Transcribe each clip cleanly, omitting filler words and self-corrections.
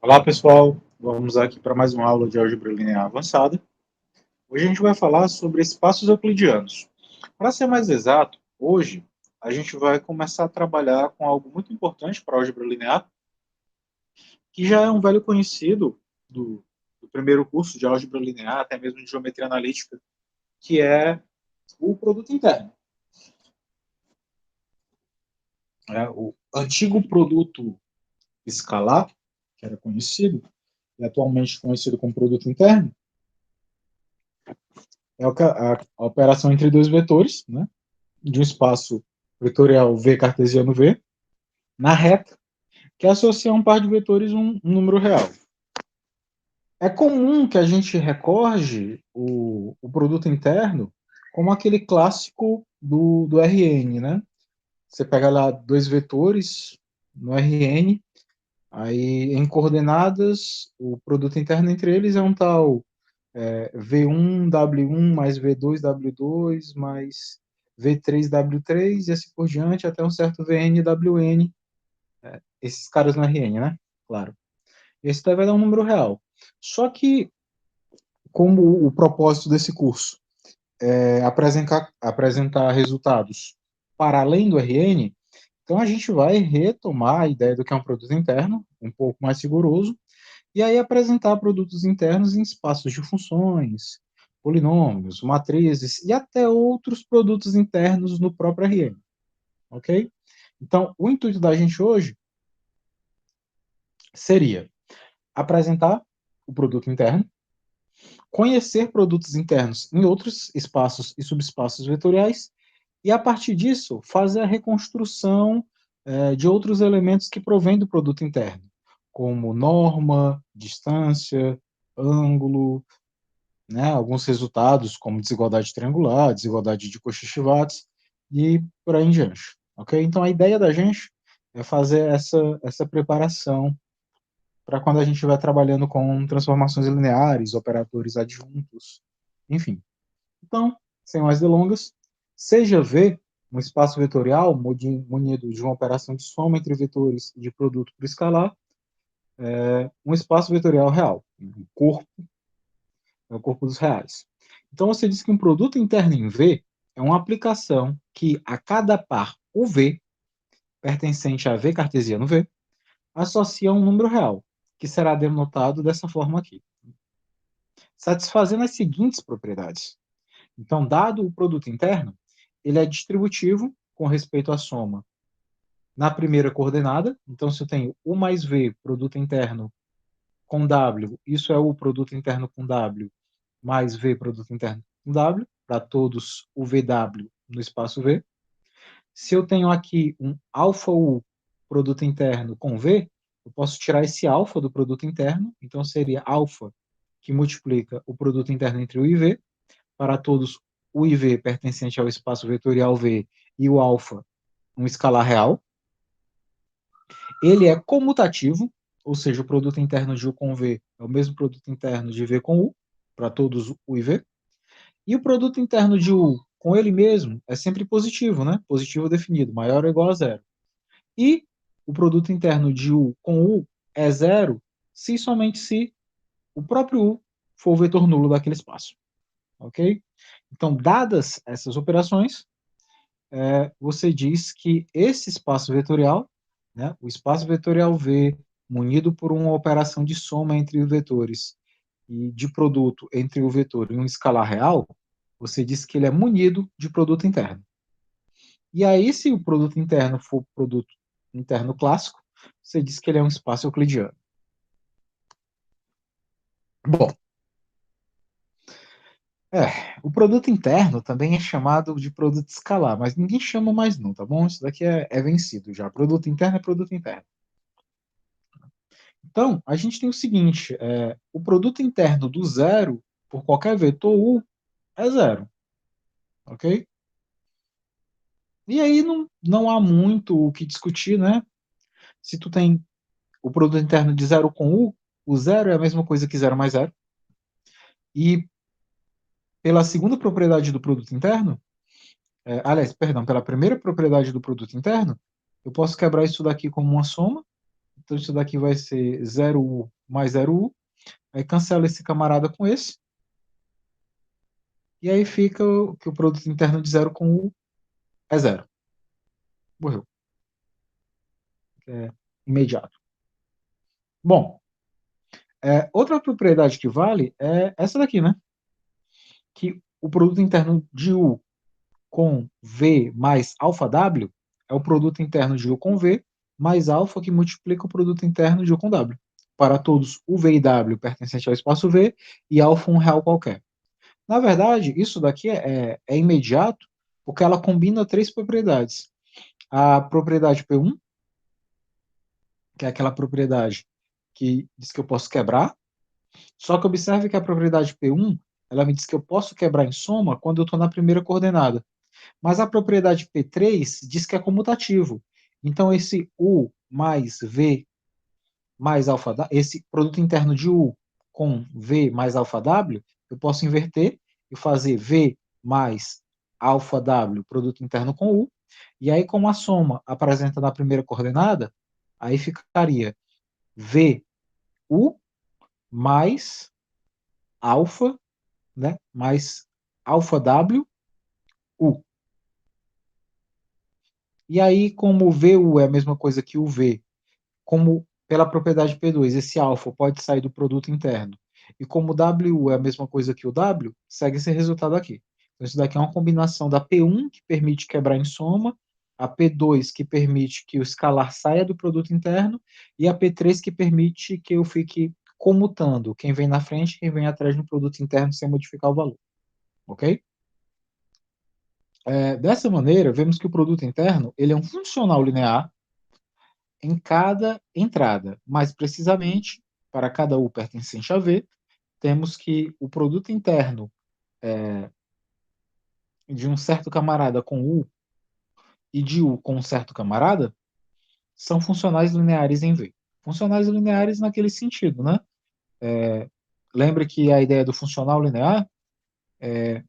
Olá pessoal, vamos aqui para mais uma aula de álgebra linear avançada. Hoje a gente vai falar sobre espaços euclidianos. Para ser mais exato, hoje a gente vai começar a trabalhar com algo muito importante para a álgebra linear, que já é um velho conhecido do primeiro curso de álgebra linear, até mesmo de geometria analítica, que é o produto interno. O antigo produto escalar, que era conhecido, e atualmente conhecido como produto interno, é a operação entre dois vetores, né, de um espaço vetorial V cartesiano V, na reta, que associa um par de vetores um número real. É comum que a gente recorde o produto interno como aquele clássico do Rn, né? Você pega lá dois vetores no Rn, aí em coordenadas, o produto interno entre eles é um tal V1W1 mais V2W2 mais V3W3 e assim por diante, até um certo VNWN, esses caras no RN, né? Claro. Esse daí vai dar um número real. Só que, como o propósito desse curso é apresentar resultados para além do RN, então a gente vai retomar a ideia do que é um produto interno, um pouco mais rigoroso, e aí apresentar produtos internos em espaços de funções, polinômios, matrizes e até outros produtos internos no próprio RN, ok? Então, o intuito da gente hoje seria apresentar o produto interno, conhecer produtos internos em outros espaços e subespaços vetoriais e, a partir disso, fazer a reconstrução de outros elementos que provêm do produto interno, como norma, distância, ângulo, né, alguns resultados, como desigualdade triangular, desigualdade de Cauchy-Schwarz, e por aí em diante. Ok? Então, a ideia da gente é fazer essa preparação para quando a gente estiver trabalhando com transformações lineares, operadores adjuntos, enfim. Então, sem mais delongas, seja V um espaço vetorial munido de uma operação de soma entre vetores de produto por escalar, um espaço vetorial real, um corpo, é o corpo dos reais. Então, você diz que um produto interno em V é uma aplicação que, a cada par UV, pertencente a V cartesiano V, associa um número real, que será denotado dessa forma aqui, satisfazendo as seguintes propriedades. Então, dado o produto interno, ele é distributivo com respeito à soma na primeira coordenada. Então, se eu tenho U mais V, produto interno, com W, isso é o produto interno com W, mais V, produto interno com W, para todos o VW no espaço V. Se eu tenho aqui um alfa U, produto interno com V, eu posso tirar esse alfa do produto interno, então seria alfa que multiplica o produto interno entre U e V, para todos o IV pertencente ao espaço vetorial V e o alfa um escalar real. Ele é comutativo, ou seja, o produto interno de U com V é o mesmo produto interno de V com U, para todos U e V. E o produto interno de U com ele mesmo é sempre positivo, né? Positivo definido, maior ou igual a zero. E o produto interno de U com U é zero se e somente se o próprio U for o vetor nulo daquele espaço. Ok? Então, dadas essas operações, você diz que esse espaço vetorial, né, o espaço vetorial V, munido por uma operação de soma entre os vetores e de produto entre o vetor e um escalar real, você diz que ele é munido de produto interno. E aí, se o produto interno for produto interno clássico, você diz que ele é um espaço euclidiano. Bom, o produto interno também é chamado de produto escalar, mas ninguém chama mais não, tá bom? Isso daqui é vencido já. Produto interno é produto interno. Então, a gente tem o seguinte, o produto interno do zero por qualquer vetor U é zero, ok? E aí não há muito o que discutir, né? Se tu tem o produto interno de zero com U, o zero é a mesma coisa que zero mais zero. E pela segunda propriedade do produto interno, aliás, perdão, pela primeira propriedade do produto interno, eu posso quebrar isso daqui como uma soma. Então, isso daqui vai ser 0U mais 0U, aí cancela esse camarada com esse, e aí fica que o produto interno de 0 com U é 0. Morreu. É imediato. Bom, outra propriedade que vale é essa daqui, né? Que o produto interno de U com V mais alfa W é o produto interno de U com V mais alfa que multiplica o produto interno de U com W. Para todos, U, V e W pertencente ao espaço V e alfa um real qualquer. Na verdade, isso daqui é imediato porque ela combina três propriedades. A propriedade P1, que é aquela propriedade que diz que eu posso quebrar, só que observe que a propriedade P1, ela me diz que eu posso quebrar em soma quando eu estou na primeira coordenada. Mas a propriedade P3 diz que é comutativo. Então, esse U mais V mais alfa, esse produto interno de U com V mais alfa W, eu posso inverter e fazer V mais alfa W, produto interno com U. E aí, como a soma apresenta na primeira coordenada, aí ficaria VU mais alfa, né, mais alfa W, U. E aí, como o VU é a mesma coisa que o V, como pela propriedade P2, esse alfa pode sair do produto interno, e como o WU é a mesma coisa que o W, segue esse resultado aqui. Então, isso daqui é uma combinação da P1, que permite quebrar em soma, a P2, que permite que o escalar saia do produto interno, e a P3, que permite que eu fique comutando quem vem na frente e quem vem atrás no produto interno sem modificar o valor. Ok? Dessa maneira, vemos que o produto interno ele é um funcional linear em cada entrada. Mais precisamente, para cada U pertencente a V, temos que o produto interno de um certo camarada com U e de U com um certo camarada são funcionais lineares em V. Funcionais lineares naquele sentido, né? Lembre que a ideia do funcional linear é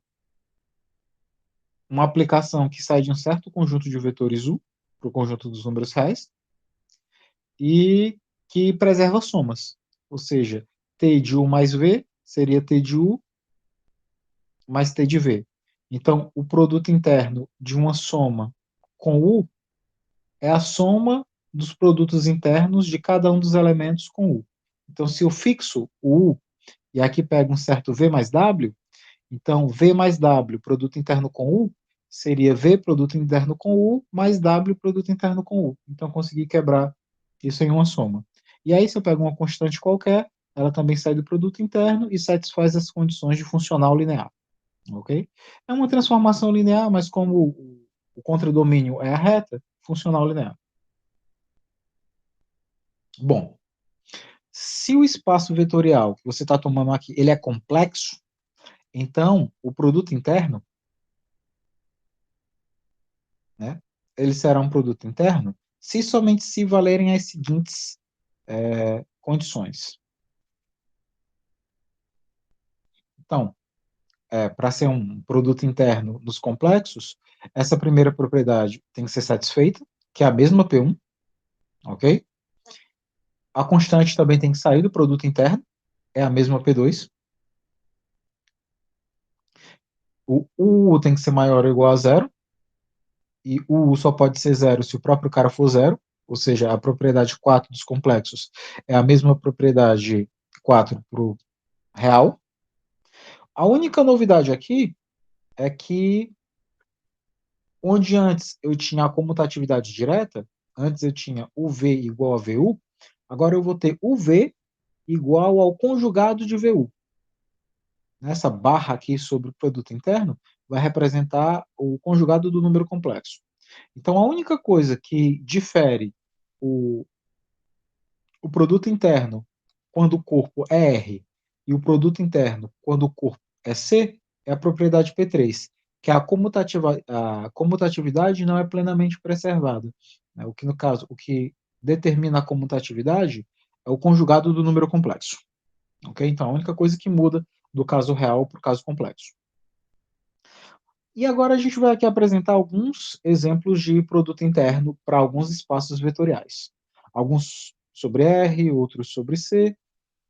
uma aplicação que sai de um certo conjunto de vetores U, para o conjunto dos números reais, e que preserva somas. Ou seja, T de U mais V seria T de U mais T de V. Então, o produto interno de uma soma com U é a soma dos produtos internos de cada um dos elementos com U. Então, se eu fixo o U e aqui pego um certo V mais W, então V mais W, produto interno com U, seria V, produto interno com U, mais W, produto interno com U. Então, consegui quebrar isso em uma soma. E aí, se eu pego uma constante qualquer, ela também sai do produto interno e satisfaz as condições de funcional linear. Ok? É uma transformação linear, mas como o contradomínio é a reta, funcional linear. Bom, se o espaço vetorial que você está tomando aqui ele é complexo, então o produto interno, né, ele será um produto interno se somente se valerem as seguintes condições. Então, para ser um produto interno nos complexos, essa primeira propriedade tem que ser satisfeita, que é a mesma P1, ok? A constante também tem que sair do produto interno, é a mesma P2. O U tem que ser maior ou igual a zero, e o U só pode ser zero se o próprio cara for zero, ou seja, a propriedade 4 dos complexos é a mesma propriedade 4 para o real. A única novidade aqui é que, onde antes eu tinha a comutatividade direta, antes eu tinha UV igual a VU, agora eu vou ter UV igual ao conjugado de VU. Nessa barra aqui sobre o produto interno, vai representar o conjugado do número complexo. Então, a única coisa que difere o, o produto interno quando o corpo é R e o produto interno quando o corpo é C é a propriedade P3, que a comutatividade não é plenamente preservada. Né? O que, no caso, o que determina a comutatividade é o conjugado do número complexo. Okay? Então, a única coisa que muda do caso real para o caso complexo. E agora a gente vai aqui apresentar alguns exemplos de produto interno para alguns espaços vetoriais. Alguns sobre R, outros sobre C.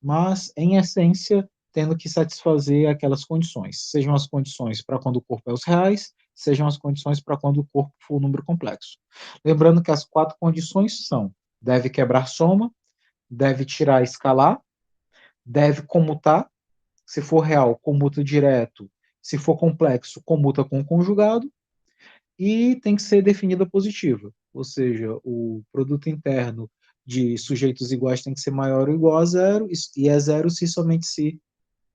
mas, em essência, tendo que satisfazer aquelas condições. Sejam as condições para quando o corpo é os reais, sejam as condições para quando o corpo for um número complexo. Lembrando que as 4 condições são: deve quebrar soma, deve tirar escalar, deve comutar, se for real, comuta direto, se for complexo, comuta com conjugado, e tem que ser definida positiva, ou seja, o produto interno de sujeitos iguais tem que ser maior ou igual a zero, e é zero se somente se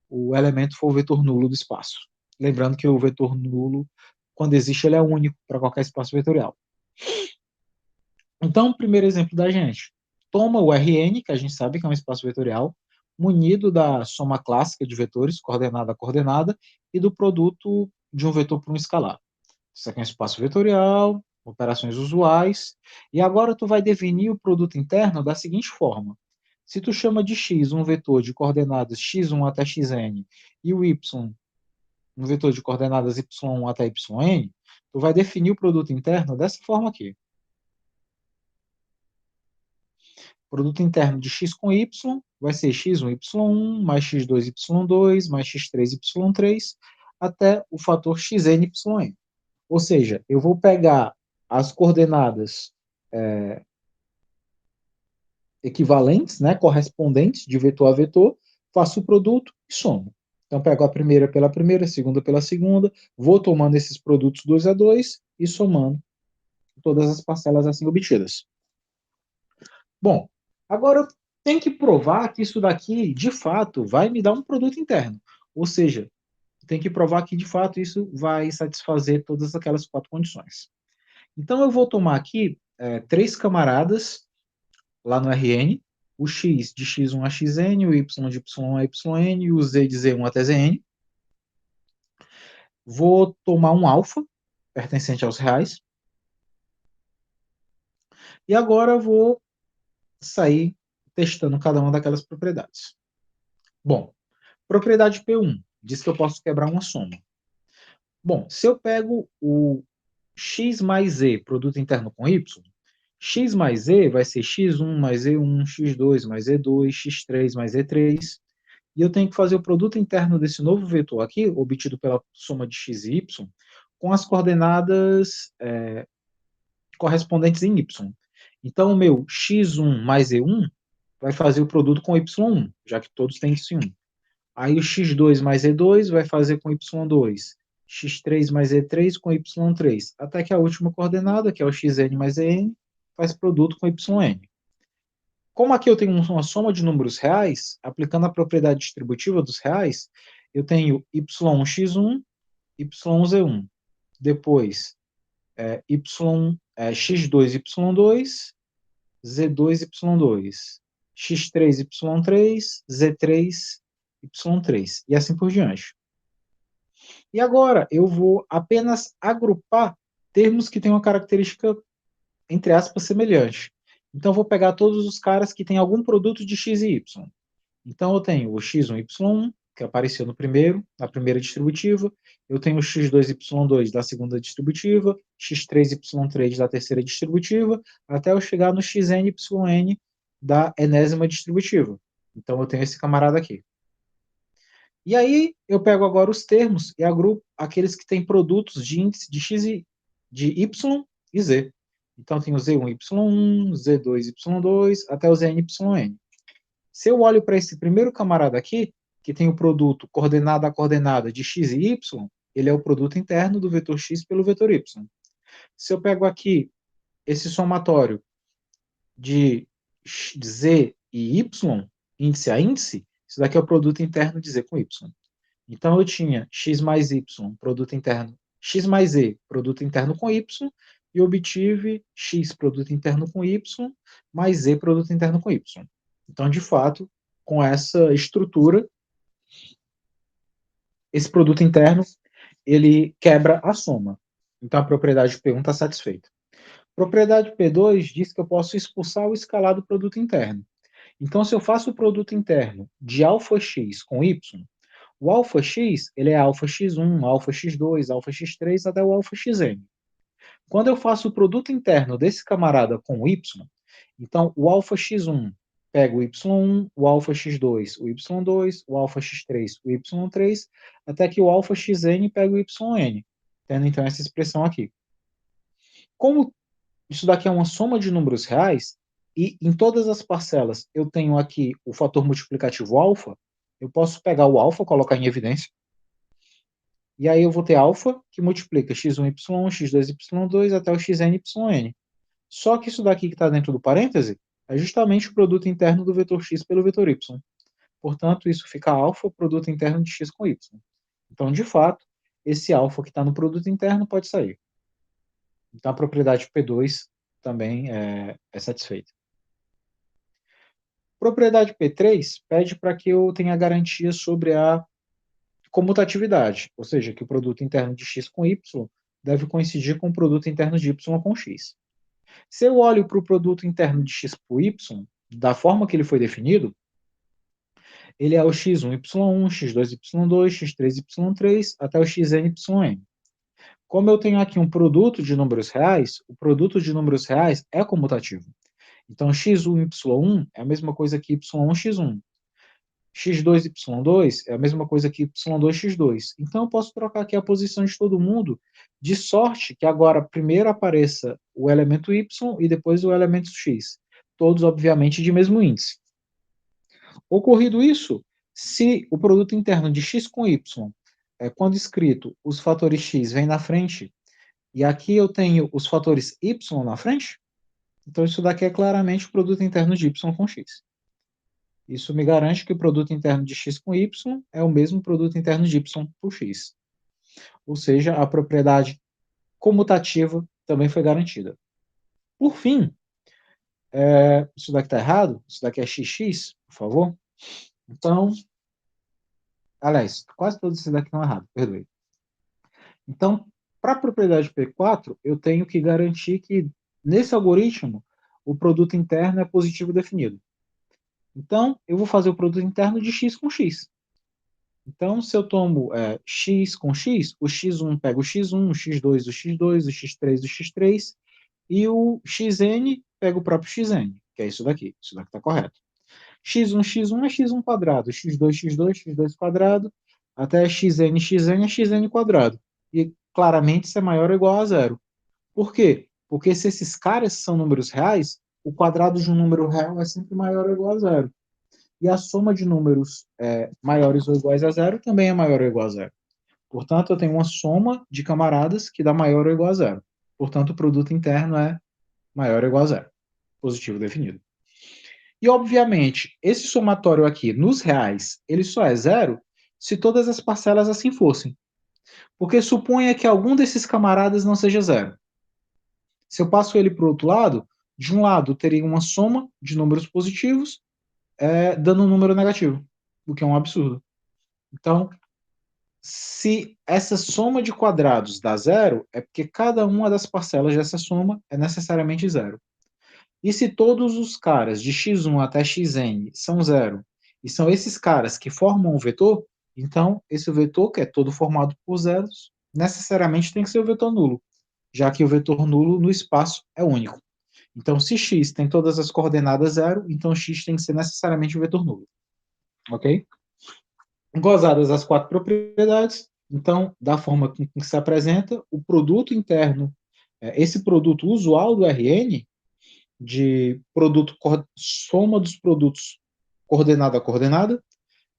o elemento for o vetor nulo do espaço. Lembrando que o vetor nulo, quando existe, ele é único para qualquer espaço vetorial. Então, o primeiro exemplo da gente, toma o Rn, que a gente sabe que é um espaço vetorial, munido da soma clássica de vetores, coordenada a coordenada, e do produto de um vetor por um escalar. Isso aqui é um espaço vetorial, operações usuais, e agora tu vai definir o produto interno da seguinte forma. Se tu chama de x um vetor de coordenadas x1 até xn, e o y um vetor de coordenadas y1 até yn, tu vai definir o produto interno dessa forma aqui. Produto interno de x com y vai ser x1, y1, mais x2, y2, mais x3, y3, até o fator xn, yn. Ou seja, eu vou pegar as coordenadas equivalentes, né, correspondentes de vetor a vetor, faço o produto e somo. Então, pego a primeira pela primeira, a segunda pela segunda, vou tomando esses produtos 2 a 2 e somando todas as parcelas assim obtidas. Bom, agora tem que provar que isso daqui, de fato, vai me dar um produto interno. Ou seja, tem que provar que, de fato, isso vai satisfazer todas aquelas 4 condições. Então, eu vou tomar aqui 3 camaradas lá no Rn, o x de x1 a xn, o y de y1 a yn e o z de z1 até zn. Vou tomar um alfa, pertencente aos reais. E agora vou sair testando cada uma daquelas propriedades. Bom, propriedade P1 diz que eu posso quebrar uma soma. Bom, se eu pego o x mais z, produto interno com y, x mais z vai ser x1 mais z1, x2 mais z2, x3 mais z3, e eu tenho que fazer o produto interno desse novo vetor aqui, obtido pela soma de x e y, com as coordenadas correspondentes em y. Então, o meu x1 mais e1 vai fazer o produto com y1, já que todos têm isso em 1. Aí o x2 mais e2 vai fazer com y2, x3 mais e3 com y3, até que a última coordenada, que é o xn mais en, faz produto com yn. Como aqui eu tenho uma soma de números reais, aplicando a propriedade distributiva dos reais, eu tenho y1x1, y1z1. Depois, x2, y2, z2, y2, x3, y3, z3, y3, e assim por diante. E agora eu vou apenas agrupar termos que têm uma característica, entre aspas, semelhante. Então, eu vou pegar todos os caras que têm algum produto de x e y. Então, eu tenho o x1, y1, que apareceu no primeiro, na primeira distributiva. Eu tenho o x2, y2 da segunda distributiva, x3, y3 da terceira distributiva, até eu chegar no xn, yn da enésima distributiva. Então, eu tenho esse camarada aqui. E aí, eu pego agora os termos e agrupo aqueles que têm produtos de índice de x e de y e z. Então, tem o z1, y1, z2, y2, até o zn, yn. Se eu olho para esse primeiro camarada aqui, que tem o produto coordenada a coordenada de x e y, ele é o produto interno do vetor x pelo vetor y. Se eu pego aqui esse somatório de z e y, índice a índice, isso daqui é o produto interno de z com y. Então, eu tinha x mais y, produto interno, x mais z, produto interno com y, e obtive x, produto interno com y, mais z, produto interno com y. Então, de fato, com essa estrutura, esse produto interno, ele quebra a soma. Então, a propriedade P1 está satisfeita. Propriedade P2 diz que eu posso expulsar o escalar do produto interno. Então, se eu faço o produto interno de αx com y, o αx ele é αx1, αx2, αx3 até o αxn. Quando eu faço o produto interno desse camarada com y, então o αx1 pega o y1, o alfa x2, o y2, o alfa x3, o y3, até que o alfa xn pega o yn, tendo então essa expressão aqui. Como isso daqui é uma soma de números reais, e em todas as parcelas eu tenho aqui o fator multiplicativo alfa, eu posso pegar o alfa, colocar em evidência, e aí eu vou ter alfa que multiplica x1, y1, x2, y2 até o xn, yn. Só que isso daqui que está dentro do parêntese é justamente o produto interno do vetor x pelo vetor y. Portanto, isso fica alfa, produto interno de x com y. Então, de fato, esse alfa que está no produto interno pode sair. Então, a propriedade P2 também é satisfeita. Propriedade P3 pede para que eu tenha garantia sobre a comutatividade, ou seja, que o produto interno de x com y deve coincidir com o produto interno de y com x. Se eu olho para o produto interno de x por y, da forma que ele foi definido, ele é o x1, y1, x2, y2, x3, y3, até o xn, yn. Como eu tenho aqui um produto de números reais, o produto de números reais é comutativo. Então, x1, y1 é a mesma coisa que y1, x1. x2, y2 é a mesma coisa que y2, x2. Então, eu posso trocar aqui a posição de todo mundo, de sorte que agora primeiro apareça o elemento y e depois o elemento x. Todos, obviamente, de mesmo índice. Ocorrido isso, se o produto interno de x com y, quando escrito, os fatores x vêm na frente, e aqui eu tenho os fatores y na frente, então isso daqui é claramente o produto interno de y com x. Isso me garante que o produto interno de x com y é o mesmo produto interno de y por x. Ou seja, a propriedade comutativa também foi garantida. Por fim, isso daqui está errado, isso daqui é xx, por favor. Então, aliás, quase todos esses daqui estão errados, perdoe. Então, para a propriedade P4, eu tenho que garantir que, nesse algoritmo, o produto interno é positivo definido. Então, eu vou fazer o produto interno de x com x. Então, se eu tomo x com x, o x1 pega o x1, o x2, o x2, o x3, o x3, e o xn pega o próprio xn, que é isso daqui está correto. x1 é x1 quadrado, x2, x2 quadrado, até xn é xn quadrado. E, claramente, isso é maior ou igual a zero. Por quê? Porque se esses caras são números reais, o quadrado de um número real é sempre maior ou igual a zero. E a soma de números maiores ou iguais a zero também é maior ou igual a zero. Portanto, eu tenho uma soma de camaradas que dá maior ou igual a zero. Portanto, o produto interno é maior ou igual a zero. Positivo definido. E, obviamente, esse somatório aqui, nos reais, ele só é zero se todas as parcelas assim fossem. Porque suponha que algum desses camaradas não seja zero. Se eu passo ele para o outro lado, de um lado teria uma soma de números positivos, dando um número negativo, o que é um absurdo. Então, se essa soma de quadrados dá zero, é porque cada uma das parcelas dessa soma é necessariamente zero. E se todos os caras de x1 até xn são zero, e são esses caras que formam o vetor, então esse vetor, que é todo formado por zeros, necessariamente tem que ser o vetor nulo, já que o vetor nulo no espaço é único. Então, se x tem todas as coordenadas zero, então x tem que ser necessariamente o vetor nulo. Ok? Gozadas as quatro propriedades, então, da forma com que se apresenta, o produto interno, esse produto usual do Rn, de produto soma dos produtos coordenada a coordenada,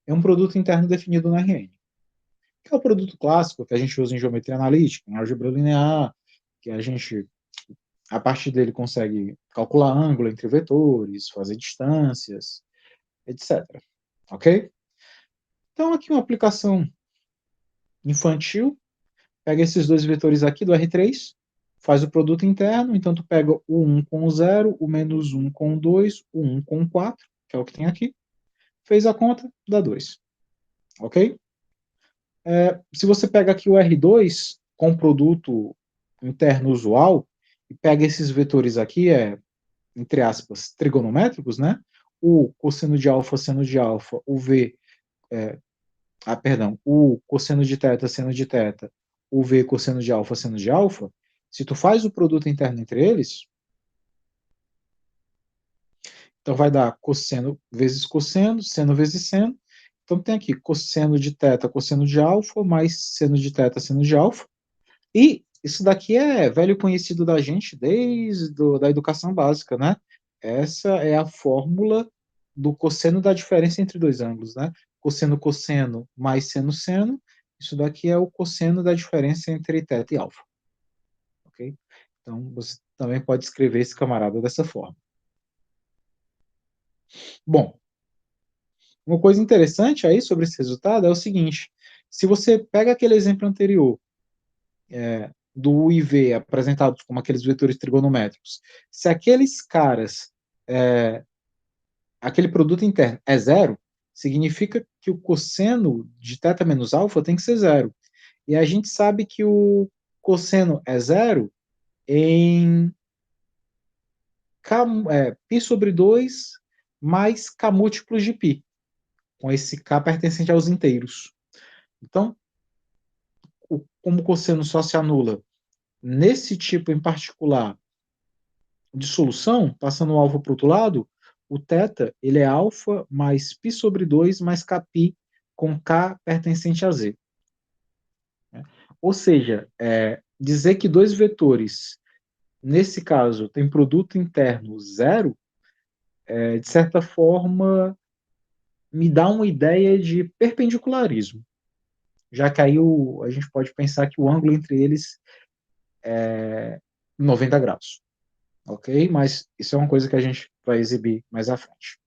é um produto interno definido no Rn. Que é o produto clássico que a gente usa em geometria analítica, em álgebra linear, que a gente, a partir dele, consegue calcular ângulo entre vetores, fazer distâncias, etc. Ok? Então, aqui uma aplicação infantil, pega esses dois vetores aqui do R3, faz o produto interno, então tu pega o 1 com o 0, o menos 1 com o 2, o 1 com o 4, que é o que tem aqui, fez a conta, dá 2. Ok? Se você pega aqui o R2 com o produto interno usual, e pega esses vetores aqui, entre aspas, trigonométricos, né? O cosseno de alfa, seno de alfa, o V, o cosseno de teta, seno de teta, o V, cosseno de alfa, seno de alfa, se tu faz o produto interno entre eles, Então, vai dar cosseno vezes cosseno, seno vezes seno. Então, tem aqui cosseno de θ, cosseno de alfa, mais seno de θ, seno de alfa. E isso daqui é velho conhecido da gente desde da educação básica, né? Essa é a fórmula do cosseno da diferença entre dois ângulos, né? Cosseno, cosseno, mais seno, seno. Isso daqui é o cosseno da diferença entre θ e alfa. Ok? Então, você também pode escrever esse camarada dessa forma. Bom, uma coisa interessante aí sobre esse resultado é o seguinte: se você pega aquele exemplo anterior, do U e V apresentados como aqueles vetores trigonométricos, se aqueles caras, aquele produto interno é zero, significa que o cosseno de θ menos alfa tem que ser zero. E a gente sabe que o cosseno é zero em π sobre 2 mais k múltiplos de π, com esse k pertencente aos inteiros. Então, como o cosseno só se anula nesse tipo em particular de solução, passando o alfa para o outro lado, o θ ele é alfa mais π sobre 2 mais kπ com k pertencente a z. Ou seja, dizer que dois vetores, nesse caso, tem produto interno zero, de certa forma, me dá uma ideia de perpendicularismo, já que aí a gente pode pensar que o ângulo entre eles é 90 graus. Ok? Mas isso é uma coisa que a gente vai exibir mais à frente.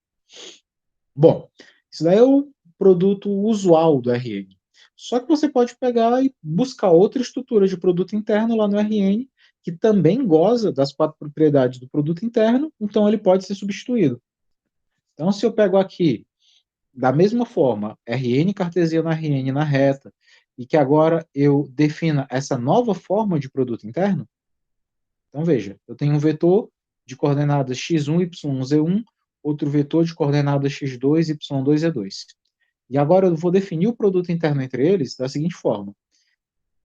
Bom, isso daí é o produto usual do RN. Só que você pode pegar e buscar outra estrutura de produto interno lá no RN, que também goza das quatro propriedades do produto interno, então ele pode ser substituído. Então, se eu pego aqui, da mesma forma, Rn cartesiano Rn na reta, e que agora eu defina essa nova forma de produto interno, então veja, eu tenho um vetor de coordenadas x1, y1, z1, outro vetor de coordenadas x2, y2, z2. E agora eu vou definir o produto interno entre eles da seguinte forma.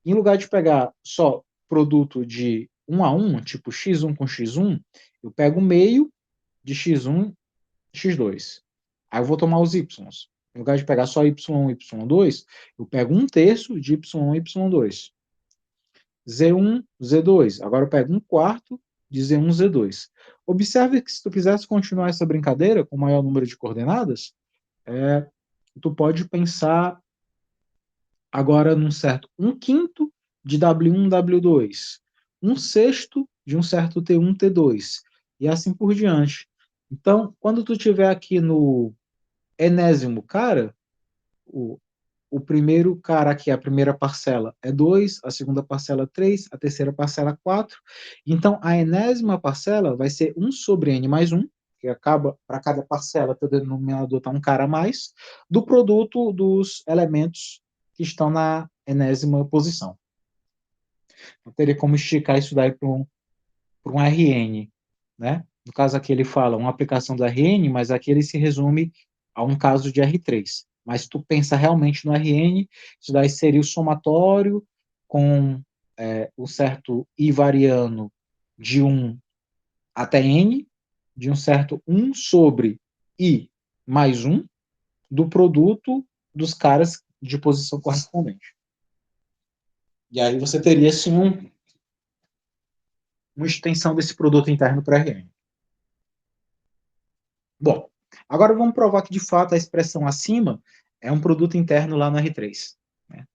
Em lugar de pegar só produto de 1 a 1, tipo x1 com x1, eu pego o meio de x1, x2. Aí eu vou tomar os y's. Em lugar de pegar só y1 e y2, eu pego 1/3 de y1 e y2. Z1, Z2. Agora eu pego 1/4 de Z1, Z2. Observe que se tu quisesse continuar essa brincadeira com o maior número de coordenadas, tu pode pensar agora num certo 1/5 de W1, W2, 1/6 de um certo T1, T2, e assim por diante. Então, quando tu tiver aqui no enésimo cara, o primeiro cara aqui, a primeira parcela é 2, a segunda parcela 3, a terceira parcela 4. Então, a enésima parcela vai ser 1 sobre n mais 1, que acaba, para cada parcela, teu denominador está um cara a mais, do produto dos elementos que estão na enésima posição. Eu teria como esticar isso daí para um RN, né? No caso aqui ele fala uma aplicação do RN, mas aqui ele se resume a um caso de R3. Mas tu pensa realmente no RN, isso daí seria o somatório com o certo I variando de 1 até N, de um certo 1 sobre I mais 1, do produto dos caras de posição correspondente. E aí você teria, sim, uma extensão desse produto interno para RN. Bom, agora vamos provar que, de fato, a expressão acima é um produto interno lá no R3. Né?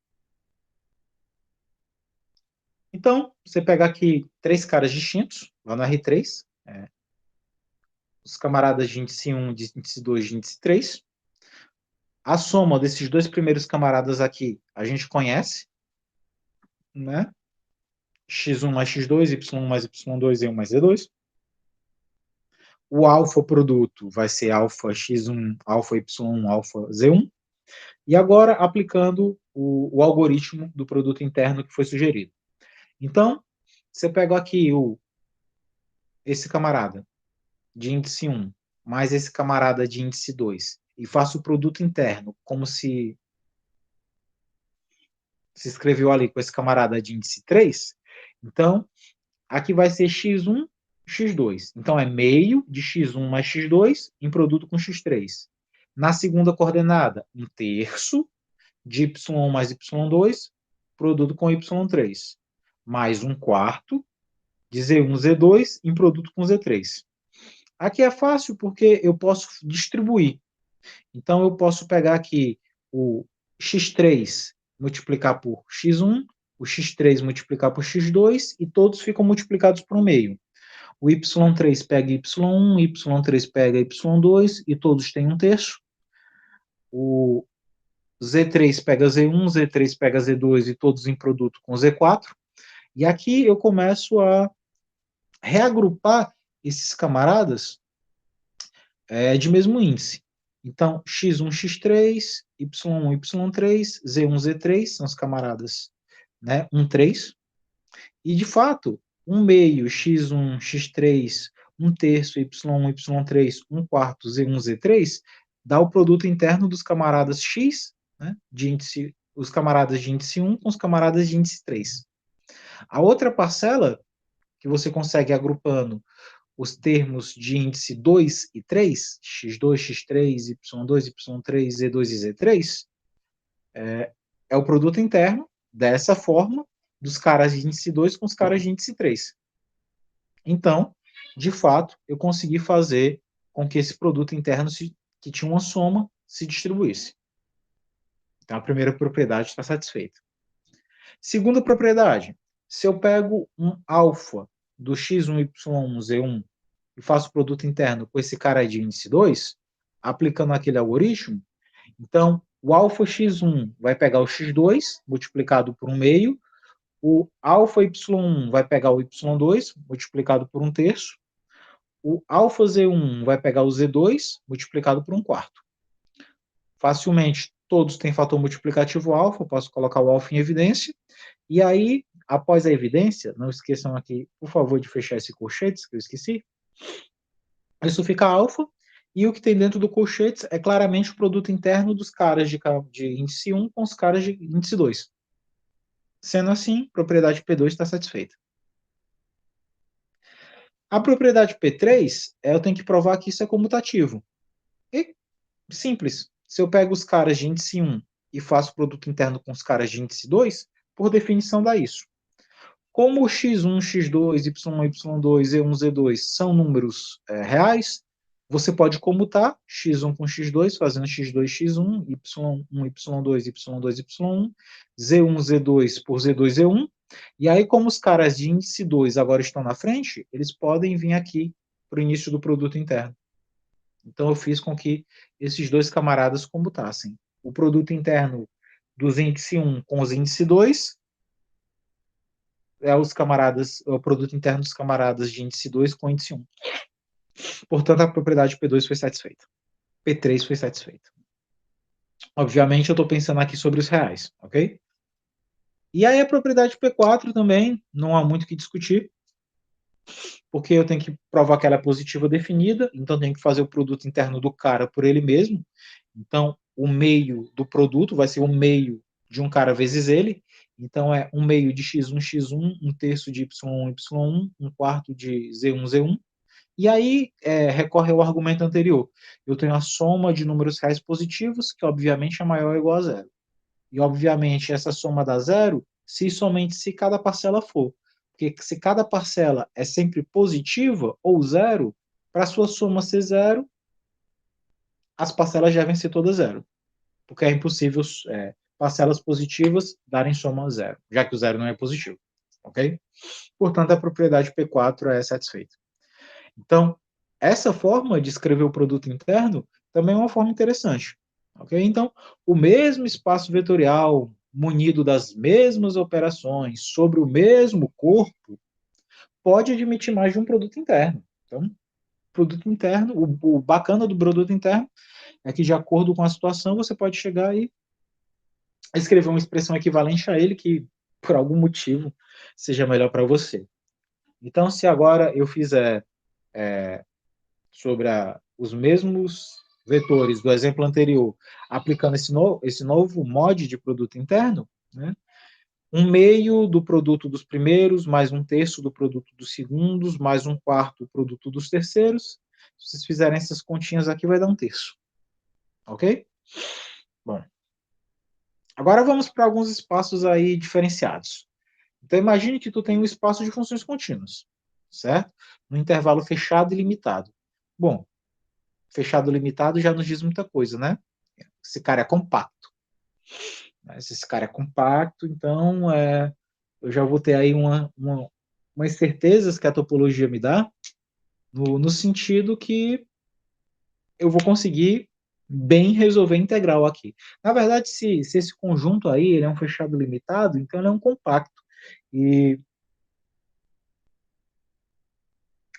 Então, você pega aqui três caras distintos, lá no R3, os camaradas de índice 1, de índice 2, de índice 3. A soma desses dois primeiros camaradas aqui, a gente conhece, né? x1 mais x2, y1 mais y2, z1 mais z2. O alfa produto vai ser alfa x1, alfa y1, alfa z1. E agora, aplicando o algoritmo do produto interno que foi sugerido. Então, você pega aqui esse camarada de índice 1, mais esse camarada de índice 2, e faço o produto interno como se escreveu ali com esse camarada de índice 3. Então, aqui vai ser x1 x2. Então, é meio de x1 mais x2 em produto com x3. Na segunda coordenada, 1/3 de y1 mais y2, produto com y3. Mais 1/4 de z1, z2 em produto com z3. Aqui é fácil porque eu posso distribuir. Então, eu posso pegar aqui o x3 multiplicar por x1, o x3 multiplicar por x2, e todos ficam multiplicados por um meio. O y3 pega y1, y3 pega y2, e todos têm 1/3. O z3 pega z1, z3 pega z2, e todos em produto com z4. E aqui eu começo a reagrupar esses camaradas de mesmo índice. Então, x1, x3, y1, y3, z1, z3 são os camaradas, né? 1, 3. E, de fato, 1 meio, x1, x3, 1/3, y1, y3, 1/4, z1, z3, dá o produto interno dos camaradas x, né? De índice, os camaradas de índice 1 com os camaradas de índice 3. A outra parcela, que você consegue agrupando os termos de índice 2 e 3, x2, x3, y2, y3, z2 e z3, é o produto interno, dessa forma, dos caras de índice 2 com os caras de índice 3. Então, de fato, eu consegui fazer com que esse produto interno, que tinha uma soma, se distribuísse. Então, a primeira propriedade está satisfeita. Segunda propriedade, se eu pego um alfa do x1, y1, z1 e faço o produto interno com esse cara de índice 2, aplicando aquele algoritmo, então o alfa x1 vai pegar o x2 multiplicado por 1 meio, o alfa y1 vai pegar o y2 multiplicado por 1/3, o alfa z1 vai pegar o z2 multiplicado por 1/4. Facilmente, todos têm fator multiplicativo alfa, posso colocar o alfa em evidência, e aí, após a evidência, não esqueçam aqui, por favor, de fechar esse colchetes, que eu esqueci, isso fica alfa, e o que tem dentro do colchetes é claramente o produto interno dos caras de índice 1 com os caras de índice 2. Sendo assim, propriedade P2 está satisfeita. A propriedade P3, eu tenho que provar que isso é comutativo. E simples. Se eu pego os caras de índice 1 e faço o produto interno com os caras de índice 2, por definição dá isso. Como x1, x2, y1, y2, z1, z2 são números reais, você pode comutar x1 com x2, fazendo x2, x1, y1, y2, y2, y1, z1, z2 por z2, z1. E aí, como os caras de índice 2 agora estão na frente, eles podem vir aqui para o início do produto interno. Então, eu fiz com que esses dois camaradas comutassem. O produto interno dos índice 1 com os índice 2 é o produto interno dos camaradas de índice 2 com índice 1. Portanto, a propriedade P2 foi satisfeita. P3 foi satisfeita. Obviamente, eu estou pensando aqui sobre os reais, ok? E aí a propriedade P4 também, não há muito o que discutir, porque eu tenho que provar que ela é positiva definida, então eu tenho que fazer o produto interno do cara por ele mesmo. Então, o meio do produto vai ser o meio de um cara vezes ele. Então, é 1 meio de x1, x1, 1/3 de y1, y1, 1/4 de z1, z1. E aí, recorre ao argumento anterior. Eu tenho a soma de números reais positivos, que obviamente é maior ou igual a zero. E, obviamente, essa soma dá zero se somente se cada parcela for. Porque se cada parcela é sempre positiva ou zero, para a sua soma ser zero, as parcelas devem ser todas zero. Porque é impossível parcelas positivas darem soma zero, já que o zero não é positivo. Ok? Portanto, a propriedade P4 é satisfeita. Então, essa forma de escrever o produto interno também é uma forma interessante. Okay? Então, o mesmo espaço vetorial, munido das mesmas operações, sobre o mesmo corpo, pode admitir mais de um produto interno. Então, produto interno, o bacana do produto interno é que, de acordo com a situação, você pode chegar e escrever uma expressão equivalente a ele que, por algum motivo, seja melhor para você. Então, se agora eu fizer sobre os mesmos vetores do exemplo anterior, aplicando esse novo mod de produto interno, né, 1/2 do produto dos primeiros, mais 1/3 do produto dos segundos, mais 1/4 do produto dos terceiros. Se vocês fizerem essas continhas aqui, vai dar 1/3. Ok? Bom. Agora vamos para alguns espaços aí diferenciados. Então, imagine que tu tem um espaço de funções contínuas, certo? No intervalo fechado e limitado. Bom, fechado e limitado já nos diz muita coisa, né? Esse cara é compacto. Se esse cara é compacto, então eu já vou ter aí umas certezas que a topologia me dá, no sentido que eu vou conseguir bem resolver a integral aqui. Na verdade, se esse conjunto aí ele é um fechado limitado, então ele é um compacto. E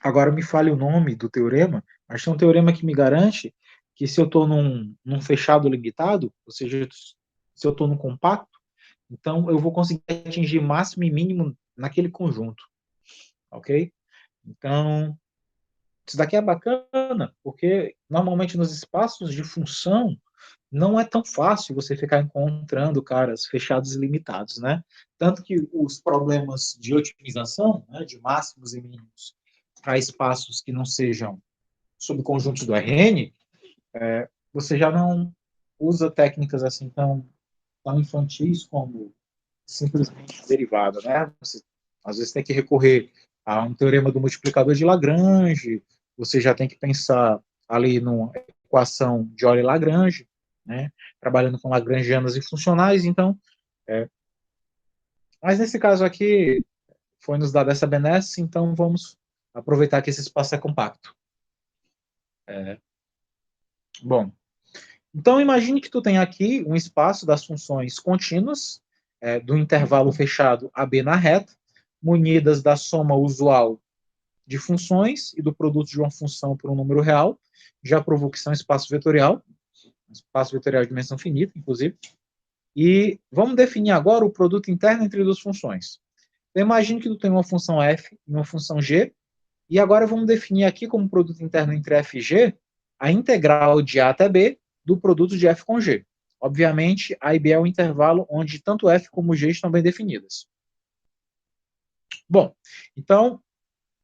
agora me fale o nome do teorema, mas tem um teorema que me garante que se eu estou num fechado limitado, ou seja, se eu estou num compacto, então eu vou conseguir atingir máximo e mínimo naquele conjunto, ok? Então, isso daqui é bacana, porque normalmente nos espaços de função não é tão fácil você ficar encontrando caras fechados e limitados, né? Tanto que os problemas de otimização, né, de máximos e mínimos para espaços que não sejam subconjuntos do Rn, você já não usa técnicas assim tão infantis como simplesmente derivada, né? Você às vezes tem que recorrer a um teorema do multiplicador de Lagrange, você já tem que pensar ali numa equação de Euler-Lagrange, né? Trabalhando com lagrangianas e funcionais, então, mas nesse caso aqui foi nos dada essa benesse, então vamos aproveitar que esse espaço é compacto. Bom, então imagine que tu tem aqui um espaço das funções contínuas do intervalo fechado AB na reta, munidas da soma usual de funções e do produto de uma função por um número real. Já provou que isso é um espaço vetorial de dimensão finita, inclusive. E vamos definir agora o produto interno entre duas funções. Então, imagine que tu tem uma função f e uma função g, e agora vamos definir aqui como produto interno entre f e g a integral de a até b do produto de f com g. Obviamente, a e b é um intervalo onde tanto f como g estão bem definidas. Bom, então,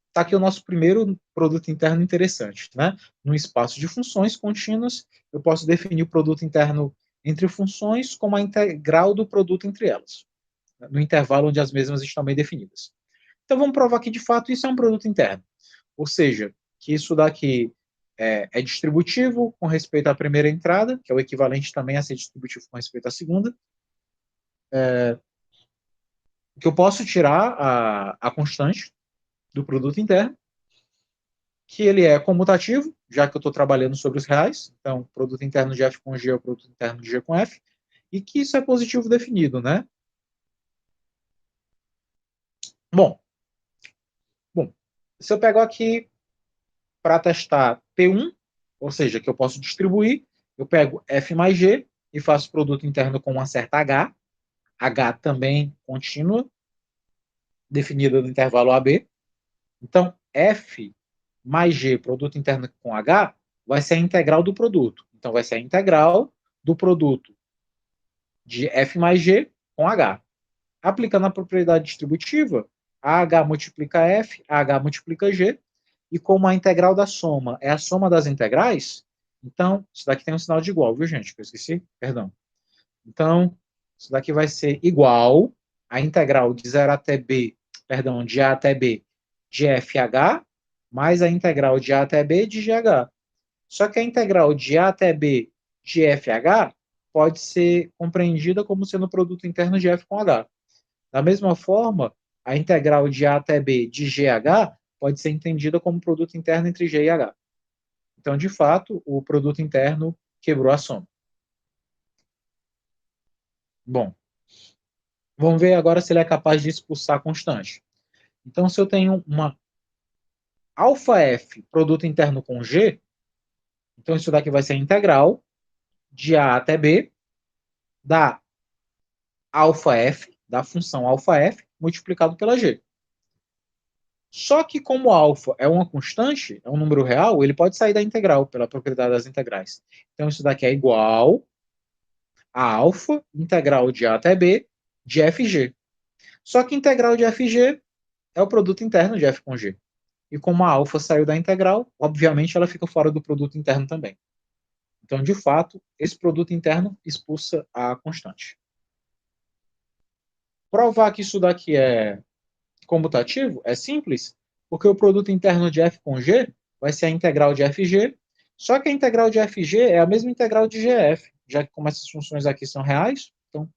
está aqui o nosso primeiro produto interno interessante, né? No espaço de funções contínuas, eu posso definir o produto interno entre funções como a integral do produto entre elas, no intervalo onde as mesmas estão bem definidas. Então, vamos provar que, de fato, isso é um produto interno. Ou seja, que isso daqui é distributivo com respeito à primeira entrada, que é o equivalente também a ser distributivo com respeito à segunda. Que eu posso tirar a constante do produto interno, que ele é comutativo, já que eu estou trabalhando sobre os reais, então produto interno de F com G é o produto interno de G com F, e que isso é positivo definido, né? Bom, se eu pego aqui para testar P1, ou seja, que eu posso distribuir, eu pego F mais G e faço produto interno com uma certa H também contínua, definida no intervalo AB. Então, F mais G, produto interno com H, vai ser a integral do produto. Então, vai ser a integral do produto de F mais G com H. Aplicando a propriedade distributiva, AH multiplica F, AH multiplica G, e como a integral da soma é a soma das integrais, então, isso daqui tem um sinal de igual, viu, gente? Que eu esqueci, perdão. Então, isso daqui vai ser igual à integral de 0 até B, perdão, de A até B de FH, mais a integral de A até B de GH. Só que a integral de A até B de FH pode ser compreendida como sendo o produto interno de F com H. Da mesma forma, a integral de A até B de GH pode ser entendida como produto interno entre G e H. Então, de fato, o produto interno quebrou a soma. Bom, vamos ver agora se ele é capaz de expulsar a constante. Então, se eu tenho uma alfa-F, produto interno com G, então isso daqui vai ser a integral de A até B da alfa-F, da função alfa-F, multiplicado pela G. Só que como alfa é uma constante, é um número real, ele pode sair da integral, pela propriedade das integrais. Então isso daqui é igual a alfa, integral de A até B, de FG. Só que integral de FG é o produto interno de F com G. E como a alfa saiu da integral, obviamente ela fica fora do produto interno também. Então, de fato, esse produto interno expulsa a constante. Provar que isso daqui é comutativo é simples, porque o produto interno de F com G vai ser a integral de FG, só que a integral de FG é a mesma integral de GF, já que como essas funções aqui são reais, então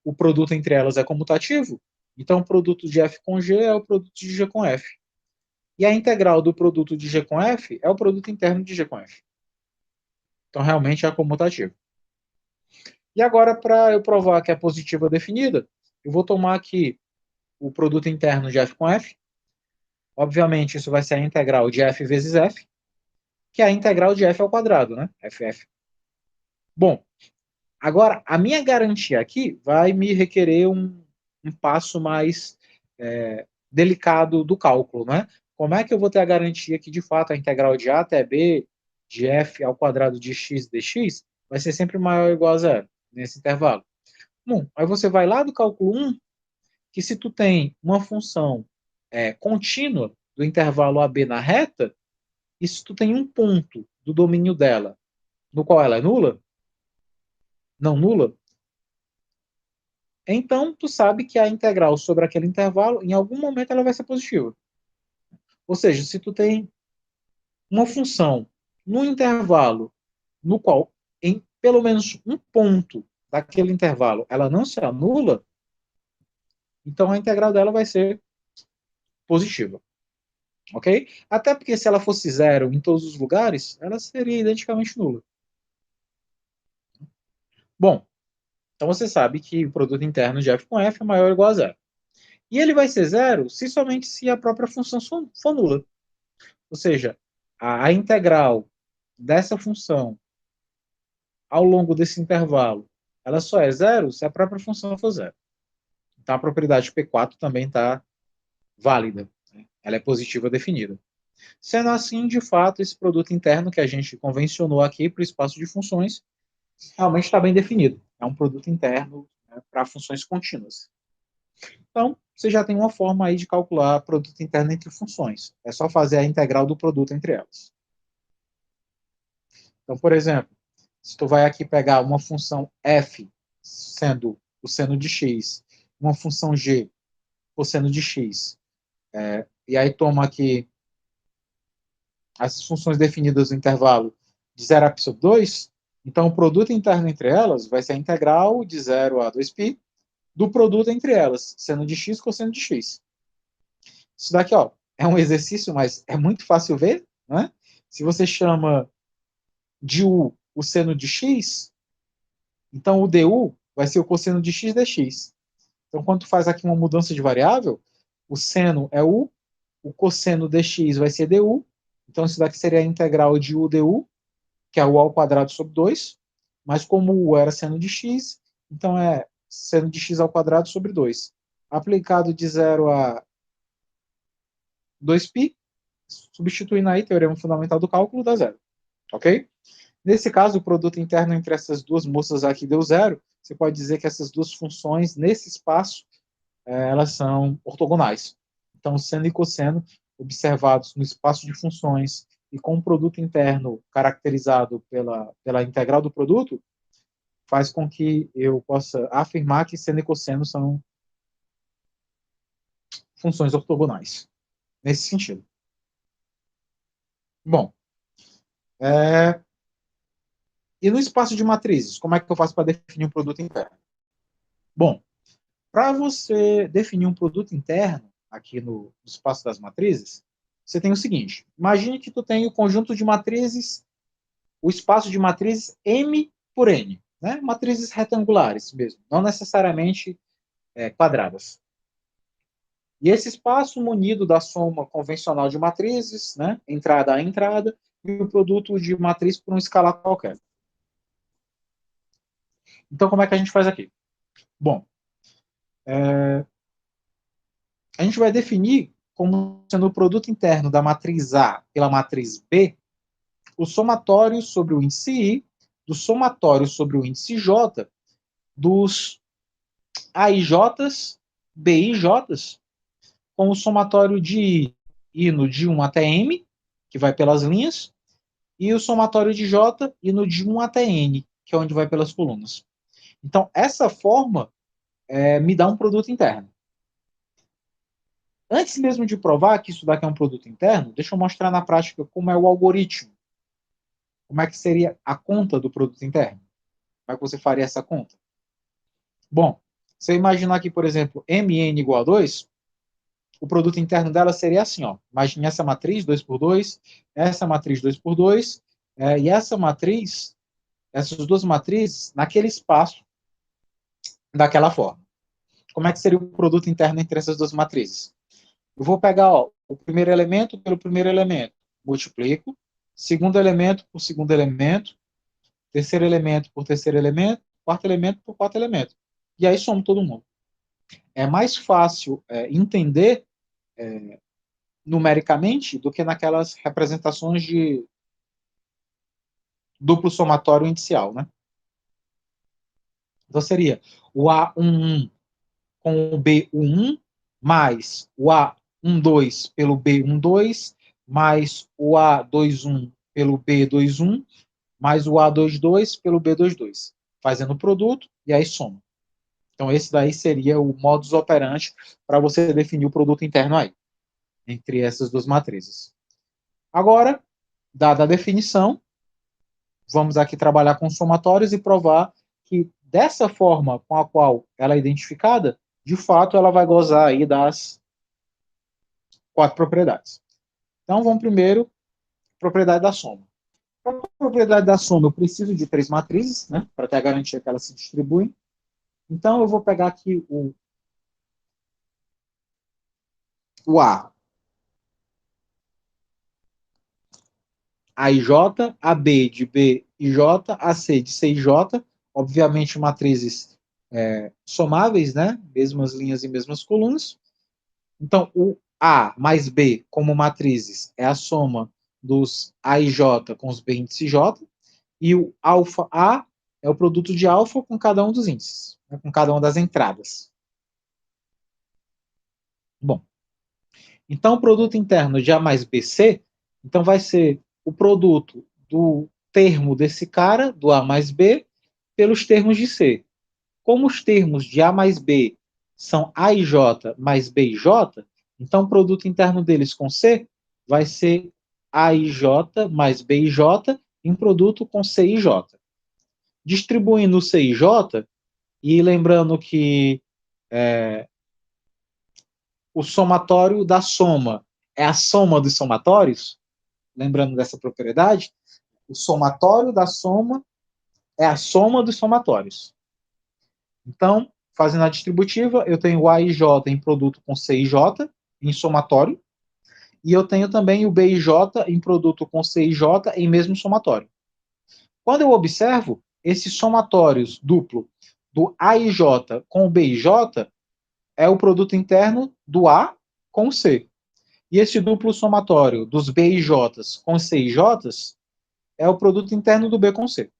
o produto entre elas é comutativo, então o produto de F com G é o produto de G com F. E a integral do produto de G com F é o produto interno de G com F. Então, realmente é comutativo. E agora, para eu provar que é positiva definida, eu vou tomar aqui o produto interno de F com F. Obviamente, isso vai ser a integral de F vezes F, que é a integral de F ao quadrado, né? FF. Bom, agora, a minha garantia aqui vai me requerer um passo mais delicado do cálculo, né? Como é que eu vou ter a garantia que, de fato, a integral de A até B de f ao quadrado de x dx vai ser sempre maior ou igual a zero nesse intervalo? Bom, aí você vai lá do cálculo 1, que se tu tem uma função contínua do intervalo AB na reta, e se tu tem um ponto do domínio dela no qual ela é nula, não nula, então tu sabe que a integral sobre aquele intervalo, em algum momento ela vai ser positiva. Ou seja, se tu tem uma função no intervalo no qual, em pelo menos um ponto daquele intervalo, ela não se anula, então a integral dela vai ser positiva. Ok? Até porque se ela fosse zero em todos os lugares, ela seria identicamente nula. Bom, então você sabe que o produto interno de f com f é maior ou igual a zero. E ele vai ser zero se somente se a própria função for nula. Ou seja, a integral dessa função ao longo desse intervalo, ela só é zero se a própria função for zero. Então a propriedade P4 também está válida. Né? Ela é positiva definida. Sendo assim, de fato, esse produto interno que a gente convencionou aqui para o espaço de funções realmente está bem definido. É um produto interno, né, para funções contínuas. Então, você já tem uma forma aí de calcular produto interno entre funções. É só fazer a integral do produto entre elas. Então, por exemplo, se tu vai aqui pegar uma função f, sendo o seno de x, uma função g, cosseno de x, e aí toma aqui as funções definidas no intervalo de 0 a π sobre 2, então o produto interno entre elas vai ser a integral de 0 a 2π do produto entre elas, seno de x cosseno de x. Isso daqui, ó, é um exercício, mas é muito fácil ver, né? Se você chama de u o seno de x, então o du vai ser o cosseno de x dx. Então, quando tu faz aqui uma mudança de variável, o seno é u, o cosseno dx vai ser du, então isso daqui seria a integral de u du, que é u ao quadrado sobre 2, mas como u era seno de x, então é seno de x ao quadrado sobre 2. Aplicado de 0 a 2π, substituindo aí teorema fundamental do cálculo, dá zero. Ok? Nesse caso, o produto interno entre essas duas moças aqui deu zero. Você pode dizer que essas duas funções, nesse espaço, elas são ortogonais. Então, seno e cosseno, observados no espaço de funções e com o produto interno caracterizado pela integral do produto, faz com que eu possa afirmar que seno e cosseno são funções ortogonais. Nesse sentido. Bom, e no espaço de matrizes, como é que eu faço para definir um produto interno? Bom, para você definir um produto interno aqui no espaço das matrizes, você tem o seguinte: imagine que tu tem o conjunto de matrizes, o espaço de matrizes M por N, né? Matrizes retangulares mesmo, não necessariamente quadradas. E esse espaço munido da soma convencional de matrizes, né? Entrada a entrada, e o produto de matriz por um escalar qualquer. Então, como é que a gente faz aqui? Bom, a gente vai definir como sendo o produto interno da matriz A pela matriz B, o somatório sobre o índice I, do somatório sobre o índice J, dos AIJs B e J, com o somatório de I indo de 1 até M, que vai pelas linhas, e o somatório de J indo de 1 até N, que é onde vai pelas colunas. Então, essa forma me dá um produto interno. Antes mesmo de provar que isso daqui é um produto interno, deixa eu mostrar na prática como é o algoritmo. Como é que seria a conta do produto interno? Como é que você faria essa conta? Bom, se eu imaginar aqui, por exemplo, MN igual a 2, o produto interno dela seria assim, ó. Imagine essa matriz 2 por 2, essa matriz 2 por 2, e essa matriz, essas duas matrizes, naquele espaço, daquela forma. Como é que seria o produto interno entre essas duas matrizes? Eu vou pegar o primeiro elemento pelo primeiro elemento, multiplico, segundo elemento por segundo elemento, terceiro elemento por terceiro elemento, quarto elemento por quarto elemento. E aí somo todo mundo. É mais fácil entender numericamente do que naquelas representações de duplo somatório inicial, né? Então seria o A11 com o B11 mais o A12 pelo B12 mais o A21 pelo B21 mais o A22 pelo B22, fazendo o produto e aí soma. Então esse daí seria o modus operandi para você definir o produto interno aí, entre essas duas matrizes. Agora, dada a definição, vamos aqui trabalhar com somatórios e provar que dessa forma com a qual ela é identificada, de fato ela vai gozar aí das 4 propriedades. Então vamos primeiro propriedade da soma. Para a propriedade da soma eu preciso de 3 matrizes, né, para ter a garantia que elas se distribuem. Então eu vou pegar aqui o A e J, a B de B e J, a C de C e J, obviamente matrizes somáveis, né, mesmas linhas e mesmas colunas. Então, o A mais B como matrizes é a soma dos A e J com os B índice J, e o alfa A é o produto de alfa com cada um dos índices, né, com cada uma das entradas. Bom, então o produto interno de A mais BC, então vai ser o produto do termo desse cara, do A mais B, pelos termos de C. Como os termos de A mais B são A e J mais B e J, então o produto interno deles com C vai ser A e J mais B e J em produto com C e J. Distribuindo C e J, e lembrando que o somatório da soma é a soma dos somatórios, lembrando dessa propriedade, o somatório da soma é a soma dos somatórios. Então, fazendo a distributiva, eu tenho A e J em produto com C e J, em somatório, e eu tenho também o B e J em produto com C e J em mesmo somatório. Quando eu observo esses somatórios duplo do A e J com o B e J, é o produto interno do A com o C. E esse duplo somatório dos B e J com C e J é o produto interno do B com C.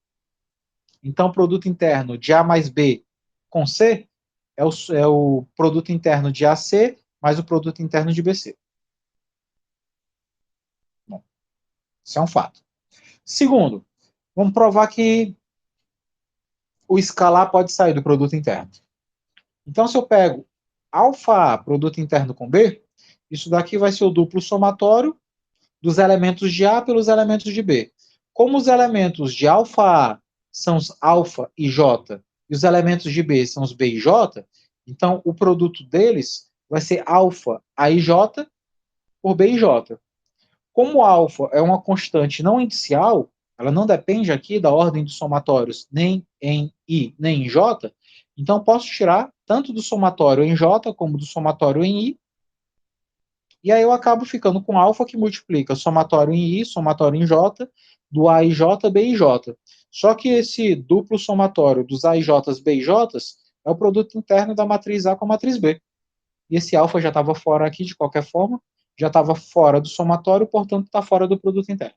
Então, o produto interno de A mais B com C é o produto interno de AC mais o produto interno de BC. Bom, isso é um fato. Segundo, vamos provar que o escalar pode sair do produto interno. Então, se eu pego alfa A, produto interno com B, isso daqui vai ser o duplo somatório dos elementos de A pelos elementos de B. Como os elementos de alfa A são os alfa e J, e os elementos de B são os B e J, então o produto deles vai ser alfa A e J por B e J. Como alfa é uma constante não inicial, ela não depende aqui da ordem dos somatórios nem em I nem em J, então posso tirar tanto do somatório em J como do somatório em I, e aí eu acabo ficando com alfa que multiplica somatório em I, somatório em J, do A e J, B e J. Só que esse duplo somatório dos A e J, B e J é o produto interno da matriz A com a matriz B. E esse alfa já estava fora aqui de qualquer forma, já estava fora do somatório, portanto está fora do produto interno.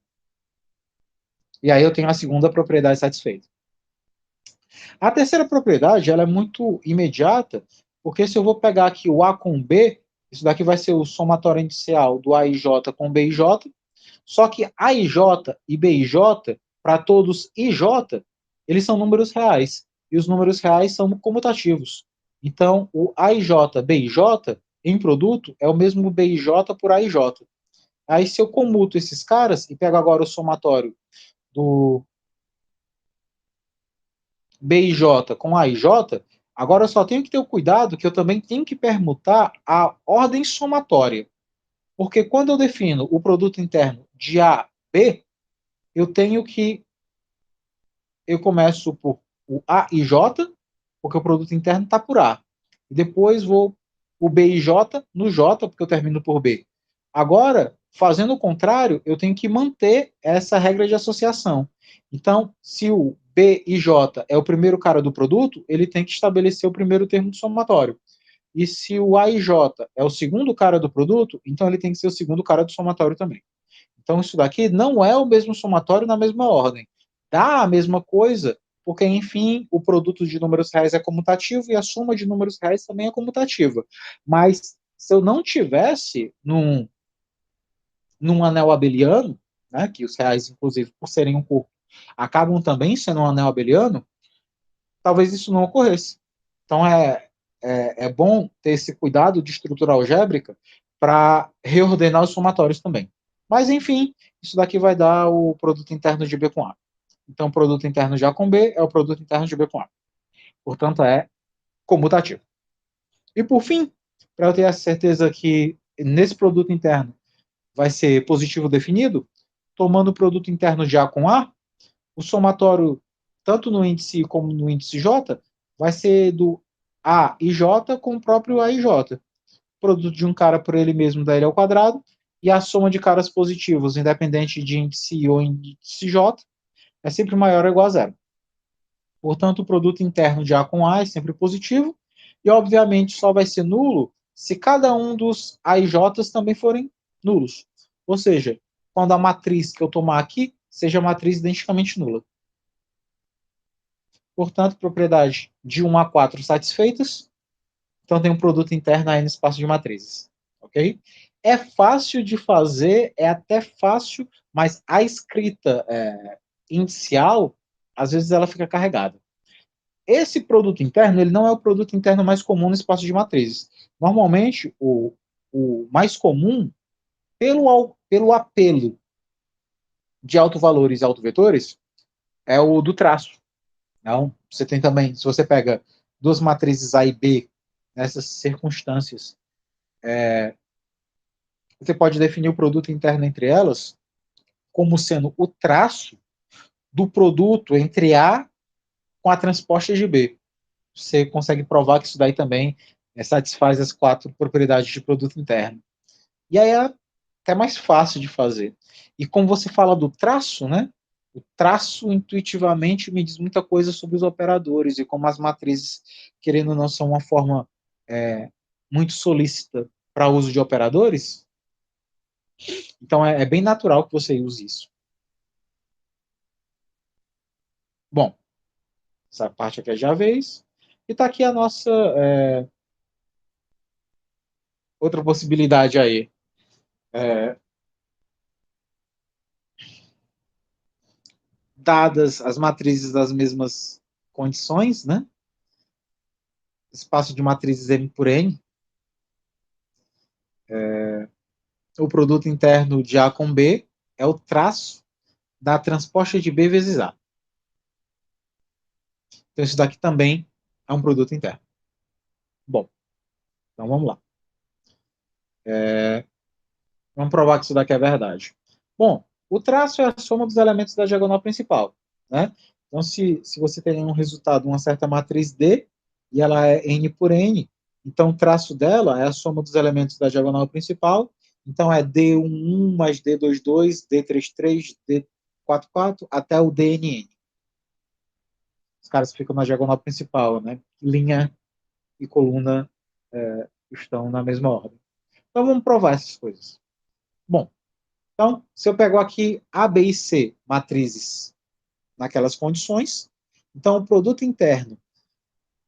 E aí eu tenho a segunda propriedade satisfeita. A terceira propriedade ela é muito imediata, Porque se eu vou pegar aqui o A com B, isso daqui vai ser o somatório inicial do A e J com B e J, só que A e J e B e J, para todos IJ, eles são números reais. E os números reais são comutativos. Então, o A e J, B e J, em produto, é o mesmo B e J por A e J. Aí, se eu comuto esses caras e pego agora o somatório do B e J com A e J, agora eu só tenho que ter o cuidado que eu também tenho que permutar a ordem somatória. Porque quando eu defino o produto interno de A, B, eu começo por o A e J, porque o produto interno está por A. E depois vou o B e J no J, porque eu termino por B. Agora, fazendo o contrário, eu tenho que manter essa regra de associação. Então, se o B e J é o primeiro cara do produto, ele tem que estabelecer o primeiro termo do somatório. E se o A e J é o segundo cara do produto, então ele tem que ser o segundo cara do somatório também. Então, isso daqui não é o mesmo somatório na mesma ordem. Dá a mesma coisa, porque, enfim, o produto de números reais é comutativo e a soma de números reais também é comutativa. Mas, se eu não tivesse num anel abeliano, né, que os reais, inclusive, por serem um corpo, acabam também sendo um anel abeliano, talvez isso não ocorresse. Então, é bom ter esse cuidado de estrutura algébrica para reordenar os somatórios também. Mas, enfim, isso daqui vai dar o produto interno de B com A. Então, o produto interno de A com B é o produto interno de B com A. Portanto, é comutativo. E, por fim, para eu ter a certeza que nesse produto interno vai ser positivo definido, tomando o produto interno de A com A, o somatório, tanto no índice como no índice J, vai ser do A e J com o próprio A e J. Produto de um cara por ele mesmo dá ele ao quadrado, e a soma de caras positivos, independente de índice I ou índice J, é sempre maior ou igual a zero. Portanto, o produto interno de A com A é sempre positivo, e obviamente só vai ser nulo se cada um dos A e J também forem nulos. Ou seja, quando a matriz que eu tomar aqui seja matriz identicamente nula. Portanto, propriedade de 1 a 4 satisfeitas, então tem um produto interno aí no espaço de matrizes. Ok? É fácil de fazer, é até fácil, mas a escrita inicial, às vezes ela fica carregada. Esse produto interno, ele não é o produto interno mais comum no espaço de matrizes. Normalmente, o mais comum, pelo apelo de autovalores e autovetores, é o do traço. Então, você tem também, se você pega duas matrizes A e B, nessas circunstâncias, você pode definir o produto interno entre elas como sendo o traço do produto entre A com a transposta de B. Você consegue provar que isso daí também satisfaz as quatro propriedades de produto interno. E aí é até mais fácil de fazer. E como você fala do traço, né? O traço intuitivamente me diz muita coisa sobre os operadores e como as matrizes, querendo ou não, são uma forma muito solícita para uso de operadores. Então é bem natural que você use isso. Bom, essa parte aqui é já a vez. E está aqui a nossa outra possibilidade aí. Dadas as matrizes das mesmas condições, né? Espaço de matrizes M por N, o produto interno de A com B é o traço da transposta de B vezes A. Então, isso daqui também é um produto interno. Bom, então vamos lá. Vamos provar que isso daqui é verdade. Bom, o traço é a soma dos elementos da diagonal principal, né? Então, se você tem um resultado, uma certa matriz D, e ela é N por N, então o traço dela é a soma dos elementos da diagonal principal, então é D11 mais D22, D33, D44, até o DNN. Os caras ficam na diagonal principal, né? Linha e coluna estão na mesma ordem. Então vamos provar essas coisas. Bom, então, se eu pego aqui A, B e C matrizes naquelas condições, então o produto interno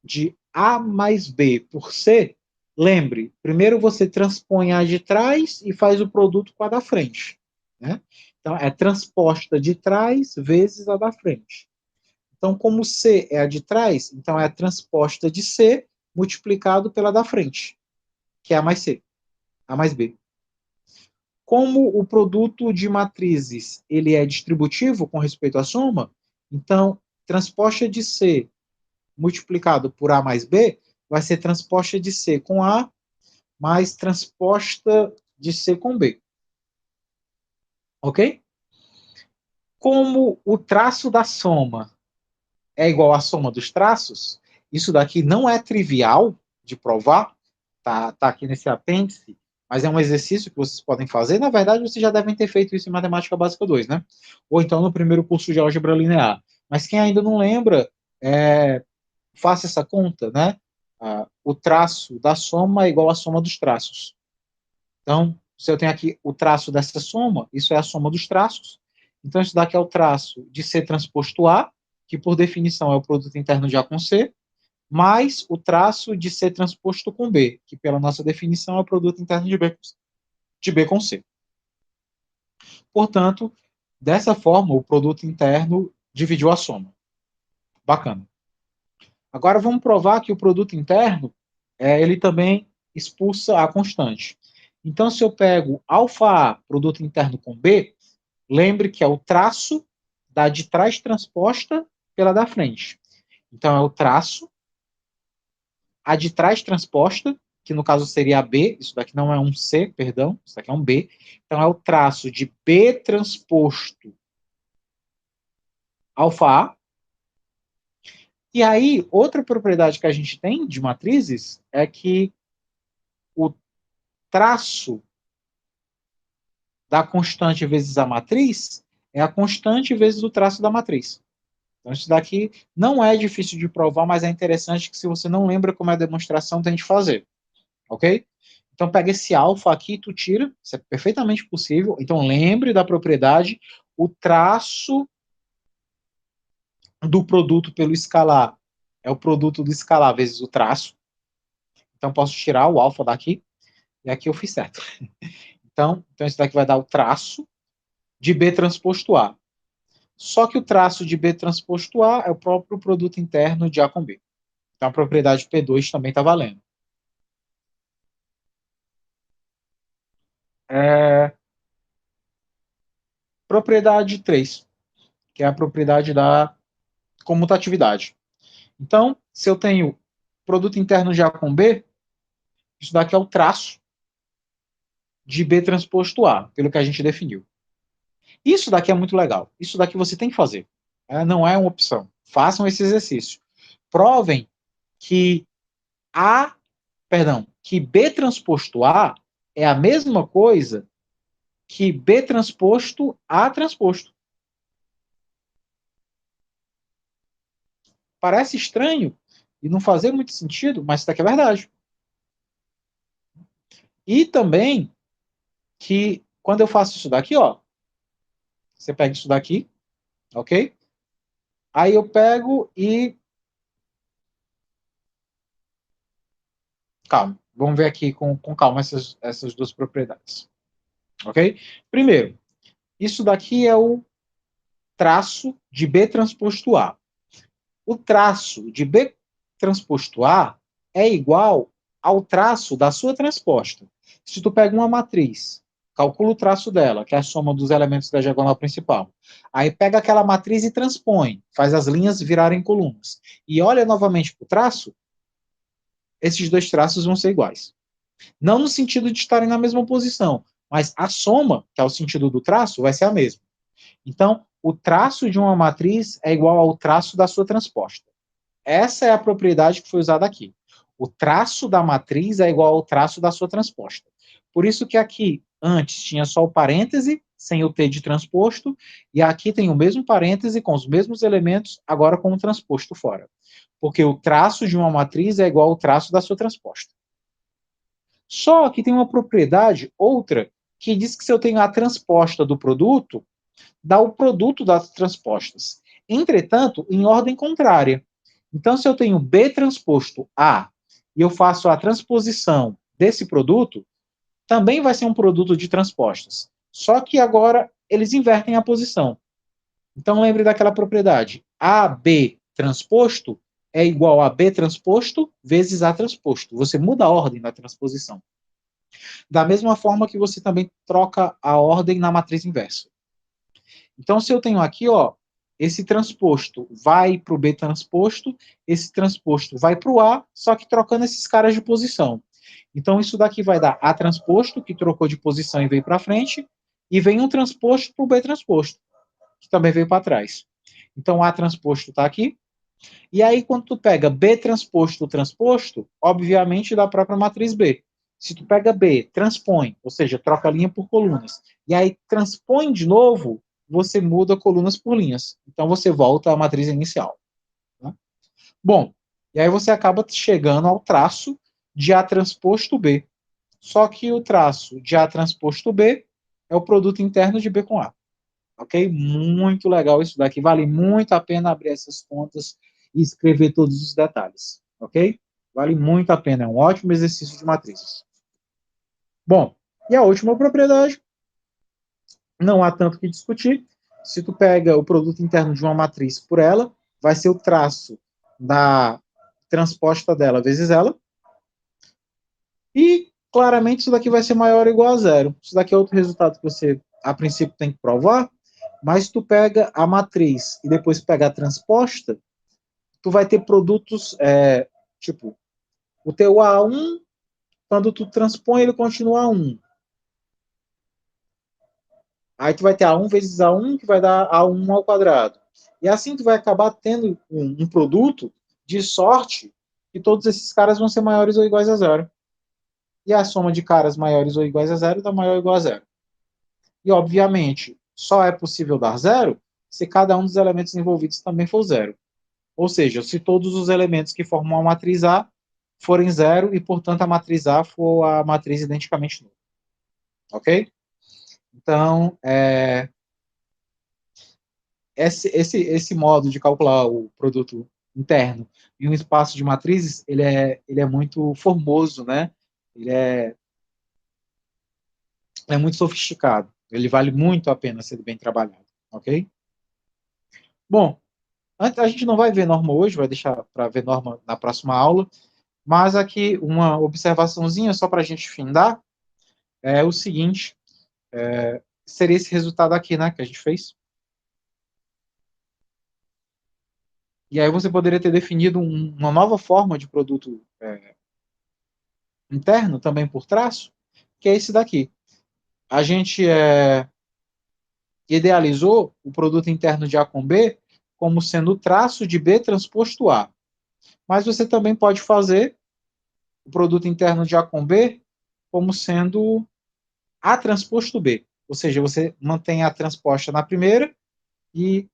de A mais B por C, lembre, primeiro você transpõe a de trás e faz o produto com a da frente. Né? Então, é transposta de trás vezes a da frente. Então, como C é a de trás, então é a transposta de C multiplicado pela da frente, que é a mais C, a mais B. Como o produto de matrizes ele é distributivo com respeito à soma, então, transposta de C multiplicado por A mais B vai ser transposta de C com A mais transposta de C com B. Ok? Como o traço da soma é igual à soma dos traços, isso daqui não é trivial de provar, tá aqui nesse apêndice, mas é um exercício que vocês podem fazer. Na verdade, vocês já devem ter feito isso em Matemática Básica 2, né? Ou então no primeiro curso de Álgebra Linear. Mas quem ainda não lembra, faça essa conta, né? O traço da soma é igual à soma dos traços. Então, se eu tenho aqui o traço dessa soma, isso é a soma dos traços. Então, isso daqui é o traço de C transposto A, que por definição é o produto interno de A com C, mais o traço de C transposto com B, que pela nossa definição é o produto interno de B com C. Portanto, dessa forma, o produto interno dividiu a soma. Bacana. Agora vamos provar que o produto interno, ele também expulsa a constante. Então, se eu pego alfa A, produto interno com B, lembre que é o traço da de trás transposta pela da frente. Então, é o traço, a de trás transposta, que no caso seria a B, isso daqui não é um C, perdão, isso daqui é um B. Então, é o traço de B transposto alfa A. E aí, outra propriedade que a gente tem de matrizes é que o traço da constante vezes a matriz é a constante vezes o traço da matriz. Então, isso daqui não é difícil de provar, mas é interessante que se você não lembra como é a demonstração, tente fazer. Ok? Então, pega esse alfa aqui e tu tira. Isso é perfeitamente possível. Então, lembre da propriedade. O traço do produto pelo escalar é o produto do escalar vezes o traço. Então, posso tirar o alfa daqui. E aqui eu fiz certo. Então isso daqui vai dar o traço de B transposto A. Só que o traço de B transposto A é o próprio produto interno de A com B. Então a propriedade P2 também está valendo. Propriedade 3, que é a propriedade da comutatividade. Então, se eu tenho produto interno de A com B, isso daqui é o traço de B transposto A, pelo que a gente definiu. Isso daqui é muito legal. Isso daqui você tem que fazer. Não é uma opção. Façam esse exercício. Provem que que B transposto A é a mesma coisa que B transposto A transposto. Parece estranho e não fazer muito sentido, mas isso daqui é verdade. E também que quando eu faço isso daqui, ó, você pega isso daqui, ok? Aí eu pego e... Calma, vamos ver aqui com calma essas duas propriedades, ok? Primeiro, isso daqui é o traço de B transposto A. O traço de B transposto A é igual ao traço da sua transposta. Se tu pega uma matriz, calcula o traço dela, que é a soma dos elementos da diagonal principal. Aí pega aquela matriz e transpõe, faz as linhas virarem colunas. E olha novamente para o traço, esses dois traços vão ser iguais. Não no sentido de estarem na mesma posição, mas a soma, que é o sentido do traço, vai ser a mesma. Então, o traço de uma matriz é igual ao traço da sua transposta. Essa é a propriedade que foi usada aqui. O traço da matriz é igual ao traço da sua transposta. Por isso que aqui, antes, tinha só o parêntese, sem o T de transposto, e aqui tem o mesmo parêntese com os mesmos elementos, agora com o transposto fora. Porque o traço de uma matriz é igual ao traço da sua transposta. Só que tem uma propriedade, outra, que diz que se eu tenho a transposta do produto, dá o produto das transpostas. Entretanto, em ordem contrária. Então, se eu tenho B transposto A e eu faço a transposição desse produto, também vai ser um produto de transpostas. Só que agora eles invertem a posição. Então, lembre daquela propriedade. AB transposto é igual a B transposto vezes A transposto. Você muda a ordem da transposição. Da mesma forma que você também troca a ordem na matriz inversa. Então, se eu tenho aqui, ó, esse transposto vai para o B transposto, esse transposto vai para o A, só que trocando esses caras de posição. Então, isso daqui vai dar A transposto, que trocou de posição e veio para frente, e vem um transposto para o B transposto, que também veio para trás. Então, A transposto está aqui. E aí, quando tu pega B transposto, transposto, obviamente da própria matriz B. Se tu pega B, transpõe, ou seja, troca a linha por colunas, e aí transpõe de novo, você muda colunas por linhas. Então, você volta à matriz inicial. Tá? Bom, e aí você acaba chegando ao traço de A transposto B. Só que o traço de A transposto B é o produto interno de B com A. Ok? Muito legal isso daqui. Vale muito a pena abrir essas contas e escrever todos os detalhes. Ok? Vale muito a pena. É um ótimo exercício de matrizes. Bom, e a última propriedade, não há tanto o que discutir. Se tu pega o produto interno de uma matriz por ela, vai ser o traço da transposta dela vezes ela. E, claramente, isso daqui vai ser maior ou igual a zero. Isso daqui é outro resultado que você, a princípio, tem que provar. Mas se tu pega a matriz e depois pega a transposta, tu vai ter produtos, tipo, o teu A1, quando tu transpõe, ele continua A1. Aí tu vai ter A1 vezes A1, que vai dar A1 ao quadrado. E assim tu vai acabar tendo um produto de sorte que todos esses caras vão ser maiores ou iguais a zero. E a soma de caras maiores ou iguais a zero dá maior ou igual a zero. E, obviamente, só é possível dar zero se cada um dos elementos envolvidos também for zero. Ou seja, se todos os elementos que formam a matriz A forem zero e, portanto, a matriz A for a matriz identicamente nula. Ok? Então, esse modo de calcular o produto interno em um espaço de matrizes, ele é muito formoso, né? Ele é muito sofisticado. Ele vale muito a pena ser bem trabalhado. Ok? Bom, a gente não vai ver norma hoje, vai deixar para ver norma na próxima aula, mas aqui uma observaçãozinha só para a gente findar é o seguinte, seria esse resultado aqui, né, que a gente fez. E aí você poderia ter definido uma nova forma de produto interno, também por traço, que é esse daqui. A gente idealizou o produto interno de A com B como sendo o traço de B transposto A. Mas você também pode fazer o produto interno de A com B como sendo A transposto B. Ou seja, você mantém a transposta na primeira e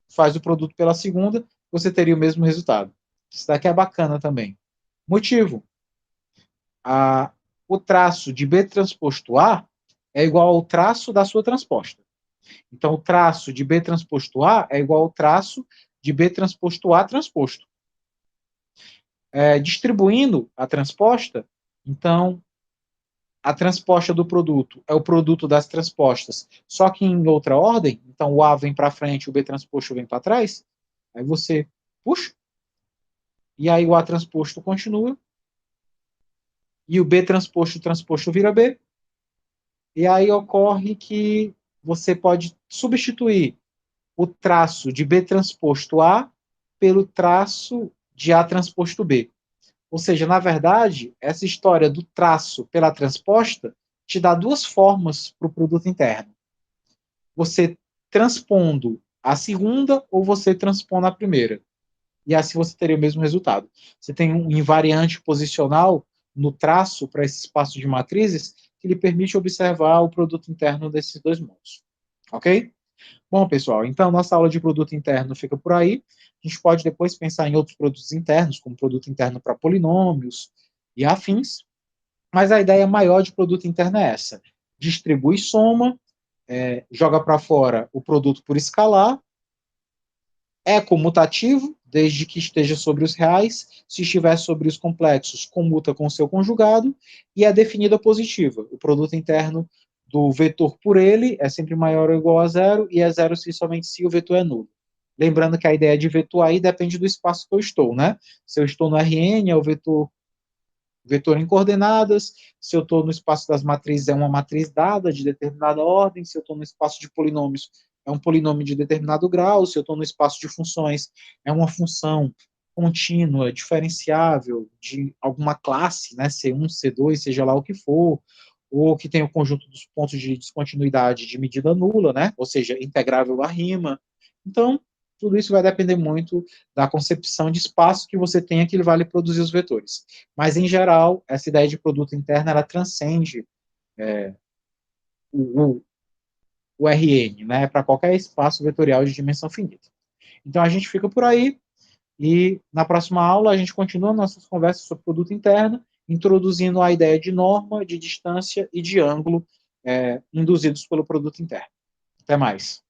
faz o produto pela segunda, você teria o mesmo resultado. Isso daqui é bacana também. Motivo: o traço de B transposto A é igual ao traço da sua transposta. Então, o traço de B transposto A é igual ao traço de B transposto A transposto. Distribuindo a transposta, então, a transposta do produto é o produto das transpostas, só que em outra ordem, então o A vem para frente, o B transposto vem para trás, aí você puxa, e aí o A transposto continua, e o B transposto, transposto vira B, e aí ocorre que você pode substituir o traço de B transposto A pelo traço de A transposto B. Ou seja, na verdade, essa história do traço pela transposta te dá duas formas para o produto interno. Você transpondo a segunda ou você transpondo a primeira. E assim você teria o mesmo resultado. Você tem um invariante posicional no traço para esse espaço de matrizes que lhe permite observar o produto interno desses dois modos. Ok? Bom, pessoal, então nossa aula de produto interno fica por aí. A gente pode depois pensar em outros produtos internos, como produto interno para polinômios e afins, mas a ideia maior de produto interno é essa: distribui soma, joga para fora o produto por escalar, é comutativo, desde que esteja sobre os reais. Se estiver sobre os complexos, comuta com o seu conjugado, e é definida positiva. O produto interno do vetor por ele é sempre maior ou igual a zero, e é zero se somente se o vetor é nulo. Lembrando que a ideia de vetor aí depende do espaço que eu estou, né? Se eu estou no Rn, é o vetor em coordenadas. Se eu estou no espaço das matrizes, é uma matriz dada de determinada ordem. Se eu estou no espaço de polinômios, é um polinômio de determinado grau. Se eu estou no espaço de funções, é uma função contínua, diferenciável, de alguma classe, né, C1, C2, seja lá o que for, ou que tem o conjunto dos pontos de descontinuidade de medida nula, né, ou seja, integrável à rima. Então, tudo isso vai depender muito da concepção de espaço que você tenha que ele vai produzir os vetores. Mas, em geral, essa ideia de produto interno, ela transcende o, o Rn, né, para qualquer espaço vetorial de dimensão finita. Então, a gente fica por aí, e na próxima aula a gente continua nossas conversas sobre produto interno, introduzindo a ideia de norma, de distância e de ângulo induzidos pelo produto interno. Até mais.